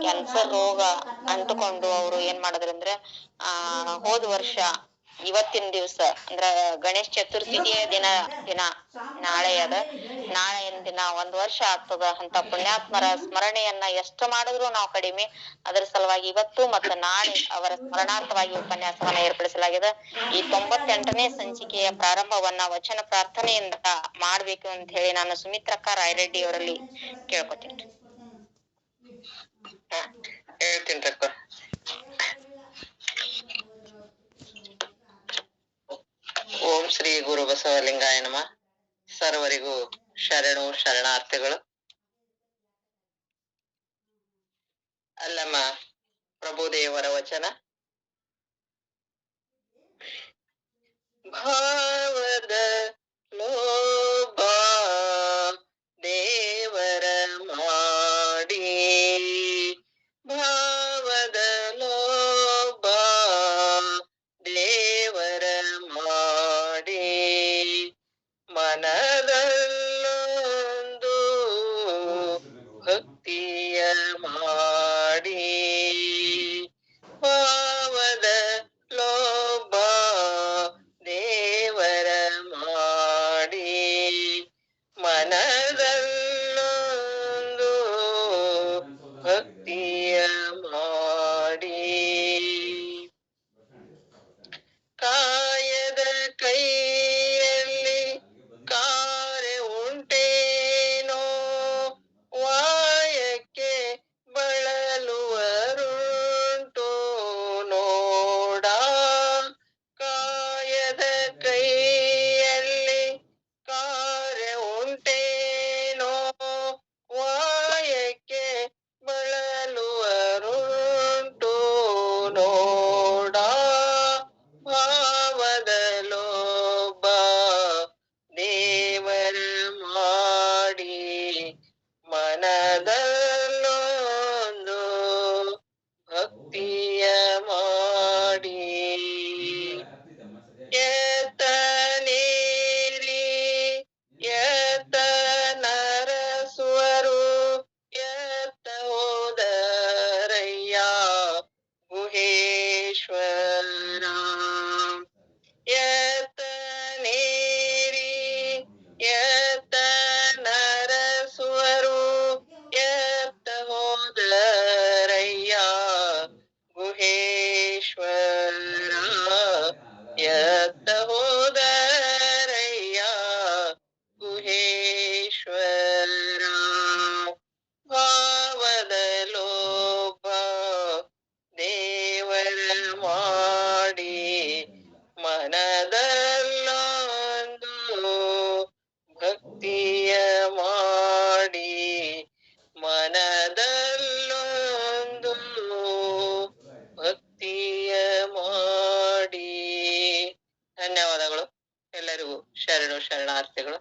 Cancer ರೋಗ ಅಂಟುಕೊಂಡು ಅವರು ಏನ್ ಮಾಡಿದ್ರಂದ್ರೆ ಹೋದ ವರ್ಷ ಇವತ್ತಿನ ದಿವ್ಸ ಅಂದ್ರ ಗಣೇಶ ಚತುರ್ಥಿಯ ದಿನ ನಾಳೆ ನಾಳೆಯ ದಿನ 1 ವರ್ಷ ಆಗ್ತದ ಅಂತ ಪುಣ್ಯಾತ್ಮರ ಸ್ಮರಣೆಯನ್ನ ಎಷ್ಟು ಮಾಡಿದ್ರು ನಾವು ಕಡಿಮೆ. ಅದರ ಸಲುವಾಗಿ ಇವತ್ತು ಮತ್ತು ನಾಳೆ ಅವರ ಸ್ಮರಣಾರ್ಥವಾಗಿ ಉಪನ್ಯಾಸವನ್ನ ಏರ್ಪಡಿಸಲಾಗಿದೆ. ಈ 98ನೇ ಸಂಚಿಕೆಯ ಪ್ರಾರಂಭವನ್ನ ವಚನ ಪ್ರಾರ್ಥನೆಯಿಂದ ಮಾಡ್ಬೇಕು ಅಂತ ಹೇಳಿ ನಾನು ಸುಮಿತ್ರಕ್ಕ ರಾಯರೆಡ್ಡಿ ಅವರಲ್ಲಿ ಕೇಳ್ಕೊತೀನಿ. ಹೇಳ್ತೀನಿ ಅಕ್ಕ. ಓಂ ಶ್ರೀ ಗುರು ಬಸವಲಿಂಗಾಯ ನಮಃ. ಸರ್ವರಿಗೂ ಶರಣು ಶರಣಾರ್ಥಿಗಳು. ಅಲ್ಲಮ್ಮ ಪ್ರಭುದೇವರ ವಚನ. ಭಾವದ ಲೋಭ ದೇವರ ಮಾಡಿ, ಭಾವದ ಲೋಭ ದೇವರ ಮಾಡಿ, ಮನದಲ್ಲೊಂದು ಭಕ್ತಿಯ ಮಾಡಿ, ಭಾವದ ಲೋಭ ದೇವರ ಮಾಡಿ, ಮನದಲ್ಲೊಂದು ಭಕ್ತಿಯ ಮಾಡಿ, ಕಾಯದ ಕೈಯಲ್ಲಿ ಕಾರ್ಯ ಉಂಟೇನೋ, ವಾಯಕ್ಕೆ ಬಳಲುವರುಂಟು ನೋಡ, ಕಾಯದ ಕೈಯಲ್ಲಿ ಕಾರ್ಯ ಉಂಟೇನೋ, ವಾಯಕ್ಕೆ ಬಳಲುವರುಂಟು ನೋಡ, ಭಾವದ ಲೋಭ ದೇವರ ಮಾಡಿ, ಮನದಲ್ಲೊಂದು ಭಕ್ತಿಯ ಮಾಡಿ, ಎತ್ತ ನೀರಿ ಎತ್ತ ನರಸುವರು, ಎತ್ತ ಹೋದರಯ್ಯ ಗುಹೇಶ್ವರ, ಎತ್ತ ನೀರಿ ಎತ್ತ ನರಸುವರು, ಎತ್ತ ಹೋದರಯ್ಯ ಗುಹೇಶ್ವರ, ಎತ್ತ ಹೋದರಯ್ಯ ಗುಹೇಶ್ವರ, ಭಾವದ ಲೋಭ ದೇವರ ಮಾಡಿ, ಮನದಲ್ಲೊಂದು ಭಕ್ತಿಯ ಮಾಡಿ, ಮನದಲ್ಲೊಂದು ಭಕ್ತಿಯ ಮಾಡಿ. ಧನ್ಯವಾದಗಳು. ಎಲ್ಲರಿಗೂ ಶರಣು ಶರಣಾರ್ಥಿಗಳು.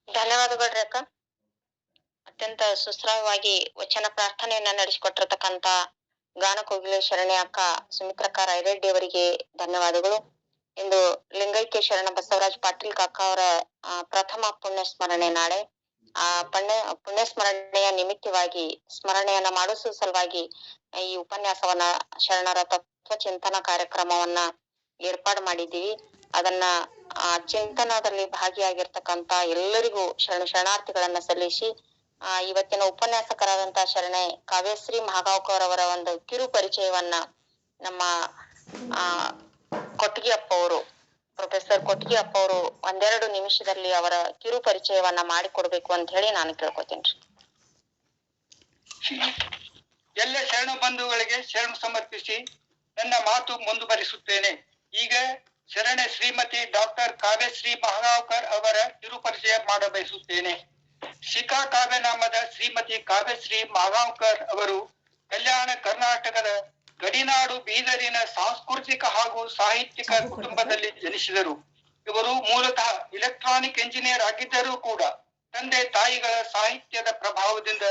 ಧನ್ಯವಾದಗಳ್ರಿ ಅಕ್ಕ. ಅತ್ಯಂತ ಸುಶ್ರಾವ್ಯವಾಗಿ ವಚನ ಪ್ರಾರ್ಥನೆಯನ್ನ ನಡೆಸಿಕೊಟ್ಟಿರ್ತಕ್ಕಂತ ಗಾನಕೋಗಿಲೆ ಶರಣೆ ಅಕ್ಕ ಸುಮಿತ್ರಕ್ಕ ರಾಯರೆಡ್ಡಿ ಅವರಿಗೆ ಧನ್ಯವಾದಗಳು. ಇಂದು ಲಿಂಗೈಕ್ಯ ಶರಣ ಬಸವರಾಜ್ ಪಾಟೀಲ್ ಕಾಕ ಅವರ ಪ್ರಥಮ ಪುಣ್ಯ ಸ್ಮರಣೆ ನಾಳೆ. ಆ ಪುಣ್ಯ ಸ್ಮರಣೆಯ ನಿಮಿತ್ತವಾಗಿ ಸ್ಮರಣೆಯನ್ನ ಮಾಡಿಸುವ ಸಲುವಾಗಿ ಈ ಉಪನ್ಯಾಸವನ್ನ ಶರಣರ ತತ್ವ ಚಿಂತನ ಕಾರ್ಯಕ್ರಮವನ್ನ ಏರ್ಪಾಡು ಮಾಡಿದ್ದೀವಿ. ಅದನ್ನ ಆ ಚಿಂತನದಲ್ಲಿ ಭಾಗಿಯಾಗಿರ್ತಕ್ಕಂತ ಎಲ್ಲರಿಗೂ ಶರಣಾರ್ಥಿಗಳನ್ನ ಸಲ್ಲಿಸಿ ಇವತ್ತಿನ ಉಪನ್ಯಾಸಕರಾದಂತಹ ಶರಣೆ ಕಾವ್ಯಶ್ರೀ ಮಹಾಗಾವ್ಕರ್ ಅವರ ಒಂದು ಕಿರು ಪರಿಚಯವನ್ನ ನಮ್ಮ ಕೊಟ್ಟಿಗೆ ಅಪ್ಪ ಅವರು, ಪ್ರೊಫೆಸರ್ ಕೊಟ್ಟಿಗೆ ಅಪ್ಪ ಅವರು 1-2 ನಿಮಿಷದಲ್ಲಿ ಅವರ ಕಿರು ಪರಿಚಯವನ್ನ ಮಾಡಿಕೊಡ್ಬೇಕು ಅಂತ ಹೇಳಿ ನಾನು ಕೇಳ್ಕೊತೀನಿ. ಎಲ್ಲ ಶರಣ ಬಂಧುಗಳಿಗೆ ಶರಣ ಸಮರ್ಪಿಸಿ ನನ್ನ ಮಾತು ಮುಂದುವರಿಸುತ್ತೇನೆ. ಈಗ ಶರಣೆ ಶ್ರೀಮತಿ ಡಾಕ್ಟರ್ ಕಾವ್ಯಶ್ರೀ ಮಹಾಗಾವ್ಕರ್ ಅವರ ಕಿರು ಪರಿಚಯ ಮಾಡಬಯಸುತ್ತೇನೆ. ಶಿಖಾ ಕಾವ್ಯನಾಮದ ಶ್ರೀಮತಿ ಕಾವ್ಯಶ್ರೀ ಮಹಾಗಾವ್ಕರ್ ಅವರು ಕಲ್ಯಾಣ ಕರ್ನಾಟಕದ ಗಡಿನಾಡು ಬೀದರಿನ ಸಾಂಸ್ಕೃತಿಕ ಹಾಗೂ ಸಾಹಿತ್ಯಿಕ ಕುಟುಂಬದಲ್ಲಿ ಜನಿಸಿದರು. ಇವರು ಮೂಲತಃ ಇಲೆಕ್ಟ್ರಾನಿಕ್ ಎಂಜಿನಿಯರ್ ಆಗಿದ್ದರೂ ಕೂಡ ತಂದೆ ತಾಯಿಗಳ ಸಾಹಿತ್ಯದ ಪ್ರಭಾವದಿಂದ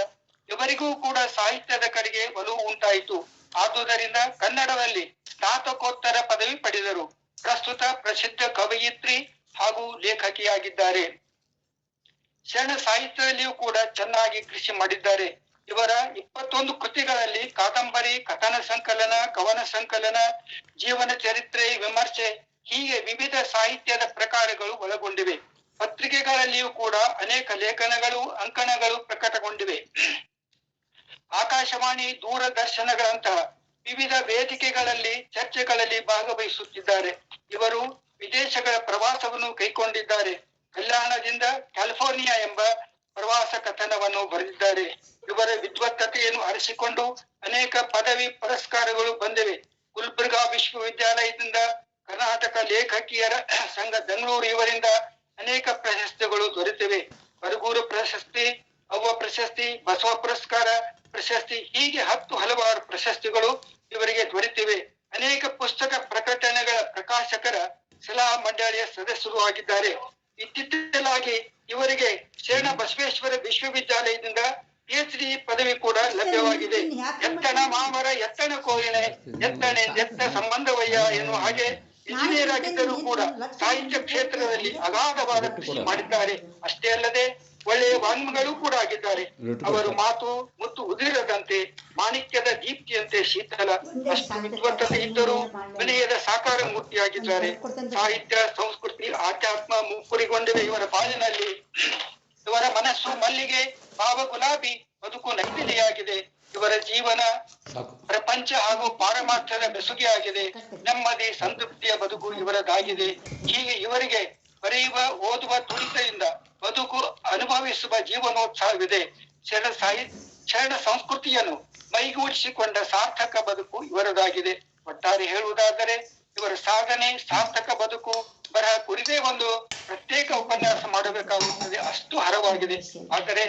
ಇವರಿಗೂ ಕೂಡ ಸಾಹಿತ್ಯದ ಕಡೆಗೆ ಒಲವು ಉಂಟಾಯಿತು. ಆದುದರಿಂದ ಕನ್ನಡದಲ್ಲಿ ಸ್ನಾತಕೋತ್ತರ ಪದವಿ ಪಡೆದರು. ಪ್ರಸ್ತುತ ಪ್ರಸಿದ್ಧ ಕವಯಿತ್ರಿ ಹಾಗೂ ಲೇಖಕಿಯಾಗಿದ್ದಾರೆ. ಶರಣ ಸಾಹಿತ್ಯದಲ್ಲಿಯೂ ಕೂಡ ಚೆನ್ನಾಗಿ ಕೃಷಿ ಮಾಡಿದ್ದಾರೆ. ಇವರ 21 ಕೃತಿಗಳಲ್ಲಿ ಕಾದಂಬರಿ, ಕಥನ ಸಂಕಲನ, ಕವನ ಸಂಕಲನ, ಜೀವನ ಚರಿತ್ರೆ, ವಿಮರ್ಶೆ ಹೀಗೆ ವಿವಿಧ ಸಾಹಿತ್ಯದ ಪ್ರಕಾರಗಳು ಒಳಗೊಂಡಿವೆ. ಪತ್ರಿಕೆಗಳಲ್ಲಿಯೂ ಕೂಡ ಅನೇಕ ಲೇಖನಗಳು, ಅಂಕಣಗಳು ಪ್ರಕಟಗೊಂಡಿವೆ. ಆಕಾಶವಾಣಿ, ದೂರದರ್ಶನಗಳಂತಹ ವಿವಿಧ ವೇದಿಕೆಗಳಲ್ಲಿ ಚರ್ಚೆಗಳಲ್ಲಿ ಭಾಗವಹಿಸುತ್ತಿದ್ದಾರೆ. ಇವರು ವಿದೇಶಗಳ ಪ್ರವಾಸವನ್ನು ಕೈಗೊಂಡಿದ್ದಾರೆ. ಕಲ್ಯಾಣದಿಂದ ಕ್ಯಾಲಿಫೋರ್ನಿಯಾ ಎಂಬ ಪ್ರವಾಸ ಕಥನವನ್ನು ಬರೆದಿದ್ದಾರೆ. ಇವರ ವಿದ್ವತ್ತತೆಯನ್ನು ಅರಿಸಿಕೊಂಡು ಅನೇಕ ಪದವಿ ಪುರಸ್ಕಾರಗಳು ಬಂದಿವೆ. ಗುಲ್ಬರ್ಗಾ ವಿಶ್ವವಿದ್ಯಾಲಯದಿಂದ, ಕರ್ನಾಟಕ ಲೇಖಕಿಯರ ಸಂಘ ಬೆಂಗಳೂರು ಇವರಿಂದ ಅನೇಕ ಪ್ರಶಸ್ತಿಗಳು ದೊರೆತಿವೆ. ಬರಗೂರು ಪ್ರಶಸ್ತಿ, ಅವ್ವ ಪ್ರಶಸ್ತಿ, ಬಸವ ಪುರಸ್ಕಾರ ಪ್ರಶಸ್ತಿ ಹೀಗೆ ಹಲವಾರು ಪ್ರಶಸ್ತಿಗಳು ಇವರಿಗೆ ದೊರೆತಿವೆ. ಅನೇಕ ಪುಸ್ತಕ ಪ್ರಕಟಣೆಗಳ ಪ್ರಕಾಶಕರ ಸಲಹಾ ಮಂಡಳಿಯ ಸದಸ್ಯರು ಆಗಿದ್ದಾರೆ. ಇತ್ತೀಚೆಗಾಗಿ ಇವರಿಗೆ ಶರಣ ಬಸವೇಶ್ವರ ವಿಶ್ವವಿದ್ಯಾಲಯದಿಂದ PhD ಪದವಿ ಕೂಡ ಲಭ್ಯವಾಗಿದೆ. ಎತ್ತಣ ಮಾಮರ ಎತ್ತಣ ಕೋರಿಣೆ ಎತ್ತಣೆ ಎತ್ತ ಸಂಬಂಧವಯ್ಯ ಎನ್ನುವ ಹಾಗೆ ಇಂಜಿನಿಯರ್ ಆಗಿದ್ದರೂ ಕೂಡ ಸಾಹಿತ್ಯ ಕ್ಷೇತ್ರದಲ್ಲಿ ಅಗಾಧವಾದ ಕೃಷಿ ಮಾಡಿದ್ದಾರೆ. ಅಷ್ಟೇ ಅಲ್ಲದೆ ಒಳ್ಳೆಯ ವಾಗ್ಮಿಗಳು ಕೂಡ ಆಗಿದ್ದಾರೆ. ಅವರು ಮಾತು ಮುತ್ತು ಉದಿರದಂತೆ, ಮಾಣಿಕ್ಯದ ದೀಪ್ತಿಯಂತೆ ಶೀತಲ. ಅಷ್ಟು ವಿದ್ವತ್ತತೆ ಇದ್ದರೂ ವಿನಯದ ಸಾಕಾರ ಮೂರ್ತಿಯಾಗಿದ್ದಾರೆ. ಸಾಹಿತ್ಯ, ಸಂಸ್ಕೃತಿ, ಆಧ್ಯಾತ್ಮ ಮುಪ್ಪುರಿಗೊಂಡಿವೆ ಇವರ ಬಾಳಿನಲ್ಲಿ. ಇವರ ಮನಸ್ಸು ಮಲ್ಲಿಗೆ, ಭಾವ ಗುಲಾಬಿ, ಬದುಕು ನೈತಿಲಿಯಾಗಿದೆ. ಇವರ ಜೀವನ ಪ್ರಪಂಚ ಹಾಗೂ ಪಾರಮಾರ್ಥದ ಬೆಸುಗೆಯಾಗಿದೆ. ನೆಮ್ಮದಿ, ಸಂತೃಪ್ತಿಯ ಬದುಕು ಇವರದಾಗಿದೆ. ಹೀಗೆ ಇವರಿಗೆ ಬರೆಯುವ, ಓದುವ ತುಡಿತದಿಂದ ಬದುಕು ಅನುಭವಿಸುವ ಜೀವನೋತ್ಸಾಹವಿದೆ. ಶರಣ ಸಂಸ್ಕೃತಿಯನ್ನು ಮೈಗೂಡಿಸಿಕೊಂಡ ಸಾರ್ಥಕ ಬದುಕು ಇವರದಾಗಿದೆ. ಒಟ್ಟಾರೆ ಹೇಳುವುದಾದರೆ ಇವರ ಸಾಧನೆ, ಸಾರ್ಥಕ ಬದುಕು ಬರಹ ಕುರಿತೇ ಒಂದು ಪ್ರತ್ಯೇಕ ಉಪನ್ಯಾಸ ಮಾಡಬೇಕಾಗುತ್ತದೆ, ಅಷ್ಟು ಹರವಾಗಿದೆ. ಆದರೆ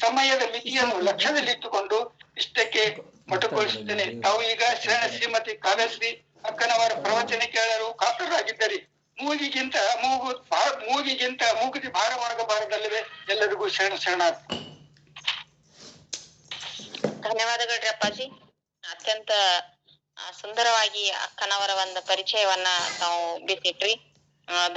ಸಮಯದ ಮಿತಿಯನ್ನು ಲಕ್ಷ್ಯದಲ್ಲಿಟ್ಟುಕೊಂಡು ಇಷ್ಟಕ್ಕೆ ಮೊಟಕುಗೊಳಿಸುತ್ತೇನೆ. ತಾವು ಈಗ ಶರಣ ಶ್ರೀಮತಿ ಕಾವ್ಯಶ್ರೀ ಅಕ್ಕನವರ ಪ್ರವಚನ ಕೇಳಲು ಕಾತರರಾಗಿದ್ದರೆ ಮೂಗಿಗಿಂತ ಮೂಗುತಿ ಭಾರವಾಗಬಾರದಲ್ಲವೇ? ಎಲ್ಲರಿಗೂ ಶರಣಾರ್ಥಿ. ಧನ್ಯವಾದಗಳ್ರಿ ಅಪ್ಪಾಜಿ. ಅತ್ಯಂತ ಸುಂದರವಾಗಿ ಅಕ್ಕನವರ ಒಂದು ಪರಿಚಯವನ್ನ ತಾವು ಬಿಟ್ಟಿಟ್ರಿ.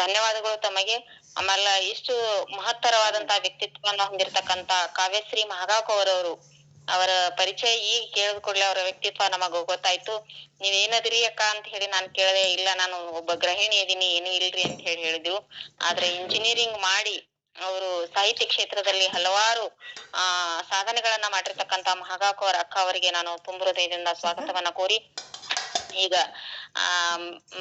ಧನ್ಯವಾದಗಳು ತಮಗೆ. ಆಮೇಲೆ ಇಷ್ಟು ಮಹತ್ತರವಾದಂತಹ ವ್ಯಕ್ತಿತ್ವವನ್ನ ಹೊಂದಿರತಕ್ಕಂತ ಕಾವ್ಯಶ್ರೀ ಮಹಗಾಂವ್ ಅವರ ಪರಿಚಯ ಈಗ ಕೇಳಿದ ಕೂಡಲೇ ಅವರ ವ್ಯಕ್ತಿತ್ವ ನಮಗ ಗೊತ್ತಾಯ್ತು. ನೀವ್ ಏನದಿರಿ ಅಕ್ಕ ಅಂತ ಹೇಳಿ ನಾನ್ ಕೇಳಿದೆ. ಇಲ್ಲ, ನಾನು ಒಬ್ಬ ಗೃಹಿಣಿ ಇದೀನಿ, ಏನು ಇಲ್ರಿ ಅಂತ ಹೇಳಿದ್ರು. ಆದ್ರೆ ಇಂಜಿನಿಯರಿಂಗ್ ಮಾಡಿ ಅವರು ಸಾಹಿತ್ಯ ಕ್ಷೇತ್ರದಲ್ಲಿ ಹಲವಾರು ಸಾಧನೆಗಳನ್ನ ಮಾಡಿರ್ತಕ್ಕಂತ ಮಹಗಾಂವ್ ಅಕ್ಕ ಅವರಿಗೆ ನಾನು ತುಂಬ ಹೃದಯದಿಂದ ಸ್ವಾಗತವನ್ನ ಕೋರಿ, ಈಗ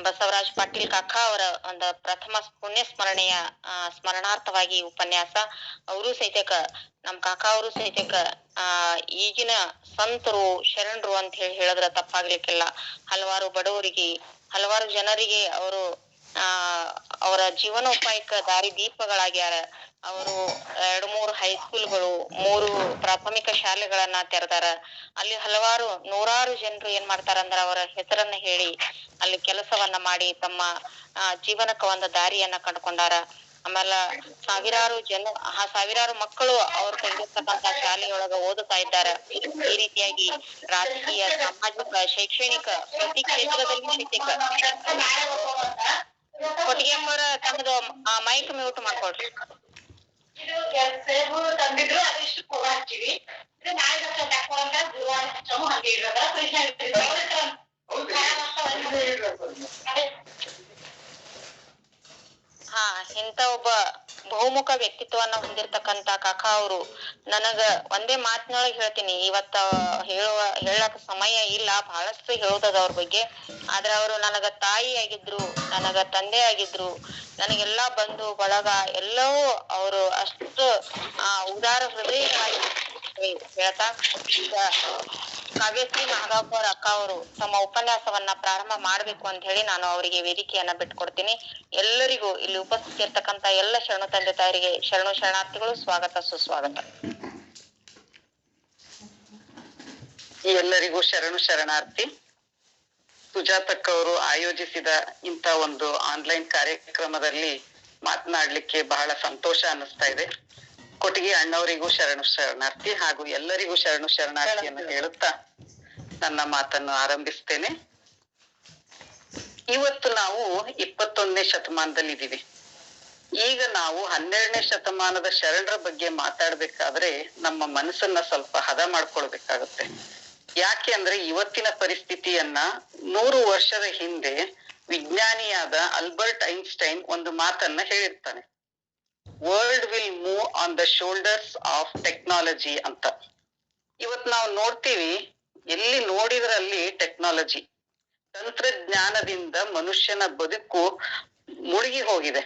ಬಸವರಾಜ್ ಪಾಟೀಲ್ ಕಾಕಾ ಅವರ ಒಂದು ಪ್ರಥಮ ಪುಣ್ಯ ಸ್ಮರಣೆಯ ಸ್ಮರಣಾರ್ಥವಾಗಿ ಉಪನ್ಯಾಸ. ಅವರು ಸಹಿತಕ ನಮ್ ಕಾಕಾ ಅವರು ಸಹಿತಕ ಈಗಿನ ಸಂತರು, ಶರಣರು ಅಂತ ಹೇಳಿದ್ರ ತಪ್ಪಾಗ್ಲಿಕ್ಕಿಲ್ಲ. ಹಲವಾರು ಬಡವರಿಗೆ, ಹಲವಾರು ಜನರಿಗೆ ಅವರು ಅವರ ಜೀವನೋಪಾಯಕ ದಾರಿ ದೀಪಗಳಾಗ್ಯಾರ. ಅವರು 2-3 ಹೈಸ್ಕೂಲ್ಗಳು, 3 ಪ್ರಾಥಮಿಕ ಶಾಲೆಗಳನ್ನ ತೆರೆದಾರ. ಅಲ್ಲಿ ಹಲವಾರು ನೂರಾರು ಜನರು ಏನ್ ಮಾಡ್ತಾರ ಅಂದ್ರ ಅವರ ಹೆಸರನ್ನ ಹೇಳಿ ಅಲ್ಲಿ ಕೆಲಸವನ್ನ ಮಾಡಿ ತಮ್ಮ ಜೀವನಕ್ಕ ಒಂದು ದಾರಿಯನ್ನ ಕಂಡುಕೊಂಡಾರ. ಆಮೇಲೆ ಸಾವಿರಾರು ಮಕ್ಕಳು ಅವ್ರು ತೆಗೆದಿರ್ತಕ್ಕಂತ ಶಾಲೆಯೊಳಗ ಓದುತ್ತಾ ಇದ್ದಾರೆ. ಈ ರೀತಿಯಾಗಿ ರಾಜಕೀಯ, ಸಾಮಾಜಿಕ, ಶೈಕ್ಷಣಿಕ ಪ್ರತಿ ಕ್ಷೇತ್ರದಲ್ಲಿ ಕೊಟ್ಟಿಗೆ ಅವರ ತಮ್ಮದು ಮೈಕ್ ಮ್ಯೂಟ್ ಮಾಡ್ಕೊಳ್ರಿ. ಇಂತ ಒಬ್ಬ ಬಹುಮುಖ ವ್ಯಕ್ತಿತ್ವವನ್ನ ಹೊಂದಿರ್ತಕ್ಕಂತ ಕಾಕಾ ಅವರು ನನಗ ಒಂದೇ ಮಾತಿನೊಳಗೆ ಹೇಳ್ತೀನಿ. ಇವತ್ತ ಹೇಳಕ್ ಸಮಯ ಇಲ್ಲ, ಬಹಳಷ್ಟು ಹೇಳೋದದ ಅವ್ರ ಬಗ್ಗೆ. ಆದ್ರೆ ಅವರು ನನಗ ತಾಯಿ ಆಗಿದ್ರು, ನನಗ ತಂದೆ ಆಗಿದ್ರು, ನನಗೆಲ್ಲಾ ಬಂಧು ಬಳಗ ಎಲ್ಲವೂ ಅವರು ಅಷ್ಟು ಉದಾರ ಹೃದಯವಾಗಿ ಹೇಳ್ತಾ, ಈಗ ಕಾವ್ಯಶ್ರೀ ಮಹಗಾಂವ್ ಅಕ್ಕ ಅವರು ತಮ್ಮ ಉಪನ್ಯಾಸವನ್ನ ಪ್ರಾರಂಭ ಮಾಡ್ಬೇಕು ಅಂತ ಹೇಳಿ ನಾನು ಅವರಿಗೆ ವೇದಿಕೆಯನ್ನ ಬಿಟ್ಕೊಡ್ತೀನಿ. ಎಲ್ಲರಿಗೂ ಇಲ್ಲಿ ಉಪಸ್ಥಿತಿ ಇರ್ತಕ್ಕಂತ ಎಲ್ಲ ಶರಣು ತಂದೆ ತಾಯರಿಗೆ ಶರಣಾರ್ಥಿಗಳು, ಸ್ವಾಗತ ಸುಸ್ವಾಗತ. ಎಲ್ಲರಿಗೂ ಶರಣಾರ್ಥಿ. ಸುಜಾತಕ್ಕ ಅವರು ಆಯೋಜಿಸಿದ ಇಂತ ಒಂದು ಆನ್ಲೈನ್ ಕಾರ್ಯಕ್ರಮದಲ್ಲಿ ಮಾತನಾಡ್ಲಿಕ್ಕೆ ಬಹಳ ಸಂತೋಷ ಅನ್ನಿಸ್ತಾ ಇದೆ. ಕೊಟ್ಟಿಗೆ ಅಣ್ಣವರಿಗೂ ಶರಣಾರ್ಥಿ ಹಾಗೂ ಎಲ್ಲರಿಗೂ ಶರಣಾರ್ಥಿಯನ್ನು ಹೇಳುತ್ತಾ ನನ್ನ ಮಾತನ್ನು ಆರಂಭಿಸ್ತೇನೆ. ಇವತ್ತು ನಾವು 21ನೇ ಶತಮಾನದಲ್ಲಿ ಇದೀವಿ. ಈಗ ನಾವು 12ನೇ ಶತಮಾನದ ಶರಣರ ಬಗ್ಗೆ ಮಾತಾಡ್ಬೇಕಾದ್ರೆ ನಮ್ಮ ಮನಸ್ಸನ್ನ ಸ್ವಲ್ಪ ಹದ ಮಾಡ್ಕೊಳ್ಬೇಕಾಗತ್ತೆ. ಯಾಕೆ ಅಂದ್ರೆ ಇವತ್ತಿನ ಪರಿಸ್ಥಿತಿಯನ್ನ 100 ವರ್ಷದ ಹಿಂದೆ ವಿಜ್ಞಾನಿಯಾದ ಆಲ್ಬರ್ಟ್ ಐನ್ಸ್ಟೈನ್ ಒಂದು ಮಾತನ್ನ ಹೇಳಿರ್ತಾನೆ, world will move on the shoulders of technology ಅಂತ. ಇವತ್ ನಾವು ನೋಡ್ತೀವಿ, ಎಲ್ಲಿ ನೋಡಿದ್ರಲ್ಲಿ ಟೆಕ್ನಾಲಜಿ, ತಂತ್ರಜ್ಞಾನದಿಂದ ಮನುಷ್ಯನ ಬದುಕು ಮುಳುಗಿ ಹೋಗಿದೆ.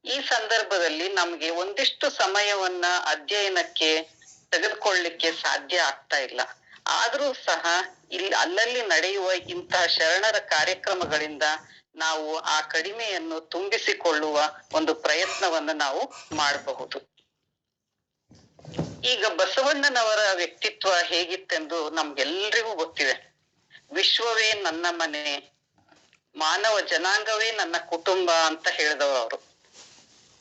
ಈ ಸಂದರ್ಭದಲ್ಲಿ ನಮ್ಗೆ ಒಂದಿಷ್ಟು ಸಮಯವನ್ನ ಅಧ್ಯಯನಕ್ಕೆ ತೆಗೆದುಕೊಳ್ಳಿಕ್ಕೆ ಸಾಧ್ಯ ಆಗ್ತಾ ಇಲ್ಲ. ಆದ್ರೂ ಸಹ ಇಲ್ಲಿ ಅಲ್ಲಲ್ಲಿ ನಡೆಯುವ ಇಂತಹ ಶರಣರ ಕಾರ್ಯಕ್ರಮಗಳಿಂದ ನಾವು ಆ ಕಡಿಮೆಯನ್ನು ತುಂಬಿಸಿಕೊಳ್ಳುವ ಒಂದು ಪ್ರಯತ್ನವನ್ನು ನಾವು ಮಾಡಬಹುದು. ಈಗ ಬಸವಣ್ಣನವರ ವ್ಯಕ್ತಿತ್ವ ಹೇಗಿತ್ತೆಂದು ನಮ್ಗೆಲ್ರಿಗೂ ಗೊತ್ತಿದೆ. ವಿಶ್ವವೇ ನನ್ನ ಮನೆ, ಮಾನವ ಜನಾಂಗವೇ ನನ್ನ ಕುಟುಂಬ ಅಂತ ಹೇಳಿದವರು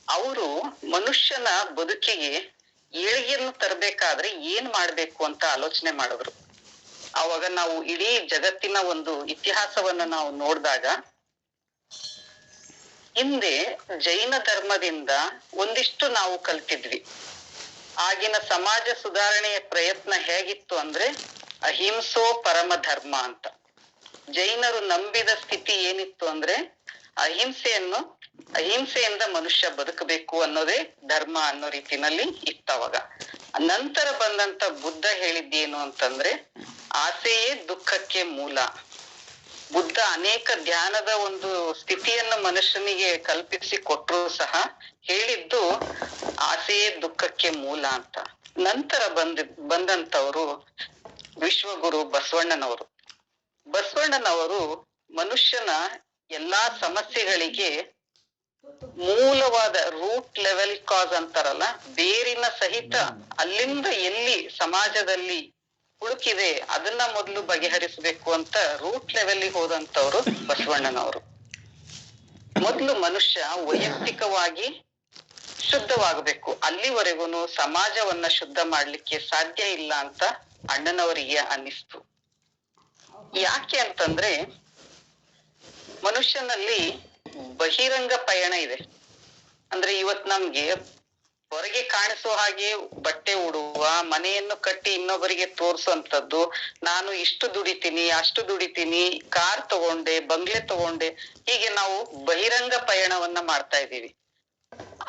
ಅವರು. ಮನುಷ್ಯನ ಬದುಕಿಗೆ ಏಳಿಗೆಯನ್ನು ತರಬೇಕಾದ್ರೆ ಏನ್ ಮಾಡ್ಬೇಕು ಅಂತ ಆಲೋಚನೆ ಮಾಡಿದ್ರು. ಅವಾಗ ನಾವು ಇಡೀ ಜಗತ್ತಿನ ಒಂದು ಇತಿಹಾಸವನ್ನ ನಾವು ನೋಡಿದಾಗ, ಹಿಂದೆ ಜೈನ ಧರ್ಮದಿಂದ ಒಂದಿಷ್ಟು ನಾವು ಕಲ್ತಿದ್ವಿ. ಆಗಿನ ಸಮಾಜ ಸುಧಾರಣೆಯ ಪ್ರಯತ್ನ ಹೇಗಿತ್ತು ಅಂದ್ರೆ ಅಹಿಂಸೋ ಪರಮ ಧರ್ಮ ಅಂತ. ಜೈನರು ನಂಬಿದ ಸ್ಥಿತಿ ಏನಿತ್ತು ಅಂದ್ರೆ ಅಹಿಂಸೆಯಿಂದ ಮನುಷ್ಯ ಬದುಕಬೇಕು ಅನ್ನೋದೇ ಧರ್ಮ ಅನ್ನೋ ರೀತಿನಲ್ಲಿ ಇತ್ತವಾಗ. ನಂತರ ಬಂದಂತ ಬುದ್ಧ ಹೇಳಿದ್ದೇನು ಅಂತಂದ್ರೆ ಆಸೆಯೇ ದುಃಖಕ್ಕೆ ಮೂಲ. ಬುದ್ಧ ಅನೇಕ ಧ್ಯಾನದ ಒಂದು ಸ್ಥಿತಿಯನ್ನು ಮನುಷ್ಯನಿಗೆ ಕಲ್ಪಿಸಿ ಕೊಟ್ಟರು ಸಹ ಹೇಳಿದ್ದು ಆಸೆಯೇ ದುಃಖಕ್ಕೆ ಮೂಲ ಅಂತ. ನಂತರ ಬಂದಂತವರು ವಿಶ್ವಗುರು ಬಸವಣ್ಣನವರು ಮನುಷ್ಯನ ಎಲ್ಲಾ ಸಮಸ್ಯೆಗಳಿಗೆ ಮೂಲವಾದ ರೂಟ್ ಲೆವೆಲ್ ಕಾಸ್ ಅಂತಾರಲ್ಲ, ಬೇರಿನ ಸಹಿತ ಅಲ್ಲಿಂದ ಎಲ್ಲಿ ಸಮಾಜದಲ್ಲಿ ಹುಡುಕಿದೆ ಅದನ್ನ ಮೊದಲು ಬಗೆಹರಿಸಬೇಕು ಅಂತ ರೂಟ್ ಲೆವೆಲ್ ಹೋದಂತವ್ರು ಬಸವಣ್ಣನವರು. ಮೊದಲು ಮನುಷ್ಯ ವೈಯಕ್ತಿಕವಾಗಿ ಶುದ್ಧವಾಗಬೇಕು, ಅಲ್ಲಿವರೆಗೂ ಸಮಾಜವನ್ನ ಶುದ್ಧ ಮಾಡ್ಲಿಕ್ಕೆ ಸಾಧ್ಯ ಇಲ್ಲ ಅಂತ ಅಣ್ಣನವರಿಗೆ ಅನ್ನಿಸ್ತು. ಯಾಕೆ ಅಂತಂದ್ರೆ ಮನುಷ್ಯನಲ್ಲಿ ಬಹಿರಂಗ ಪಯಣ ಇದೆ. ಅಂದ್ರೆ ಇವತ್ ನಮ್ಗೆ ಹೊರಗೆ ಕಾಣಿಸೋ ಹಾಗೆ ಬಟ್ಟೆ ಉಡುವ, ಮನೆಯನ್ನು ಕಟ್ಟಿ ಇನ್ನೊಬ್ಬರಿಗೆ ತೋರ್ಸುವಂತದ್ದು, ನಾನು ಇಷ್ಟು ದುಡಿತೀನಿ ಅಷ್ಟು ದುಡಿತೀನಿ, ಕಾರ್ ತಗೊಂಡೆ, ಬಂಗ್ಲೆ ತಗೊಂಡೆ, ಹೀಗೆ ನಾವು ಬಹಿರಂಗ ಪಯಣವನ್ನ ಮಾಡ್ತಾ ಇದ್ದೀವಿ.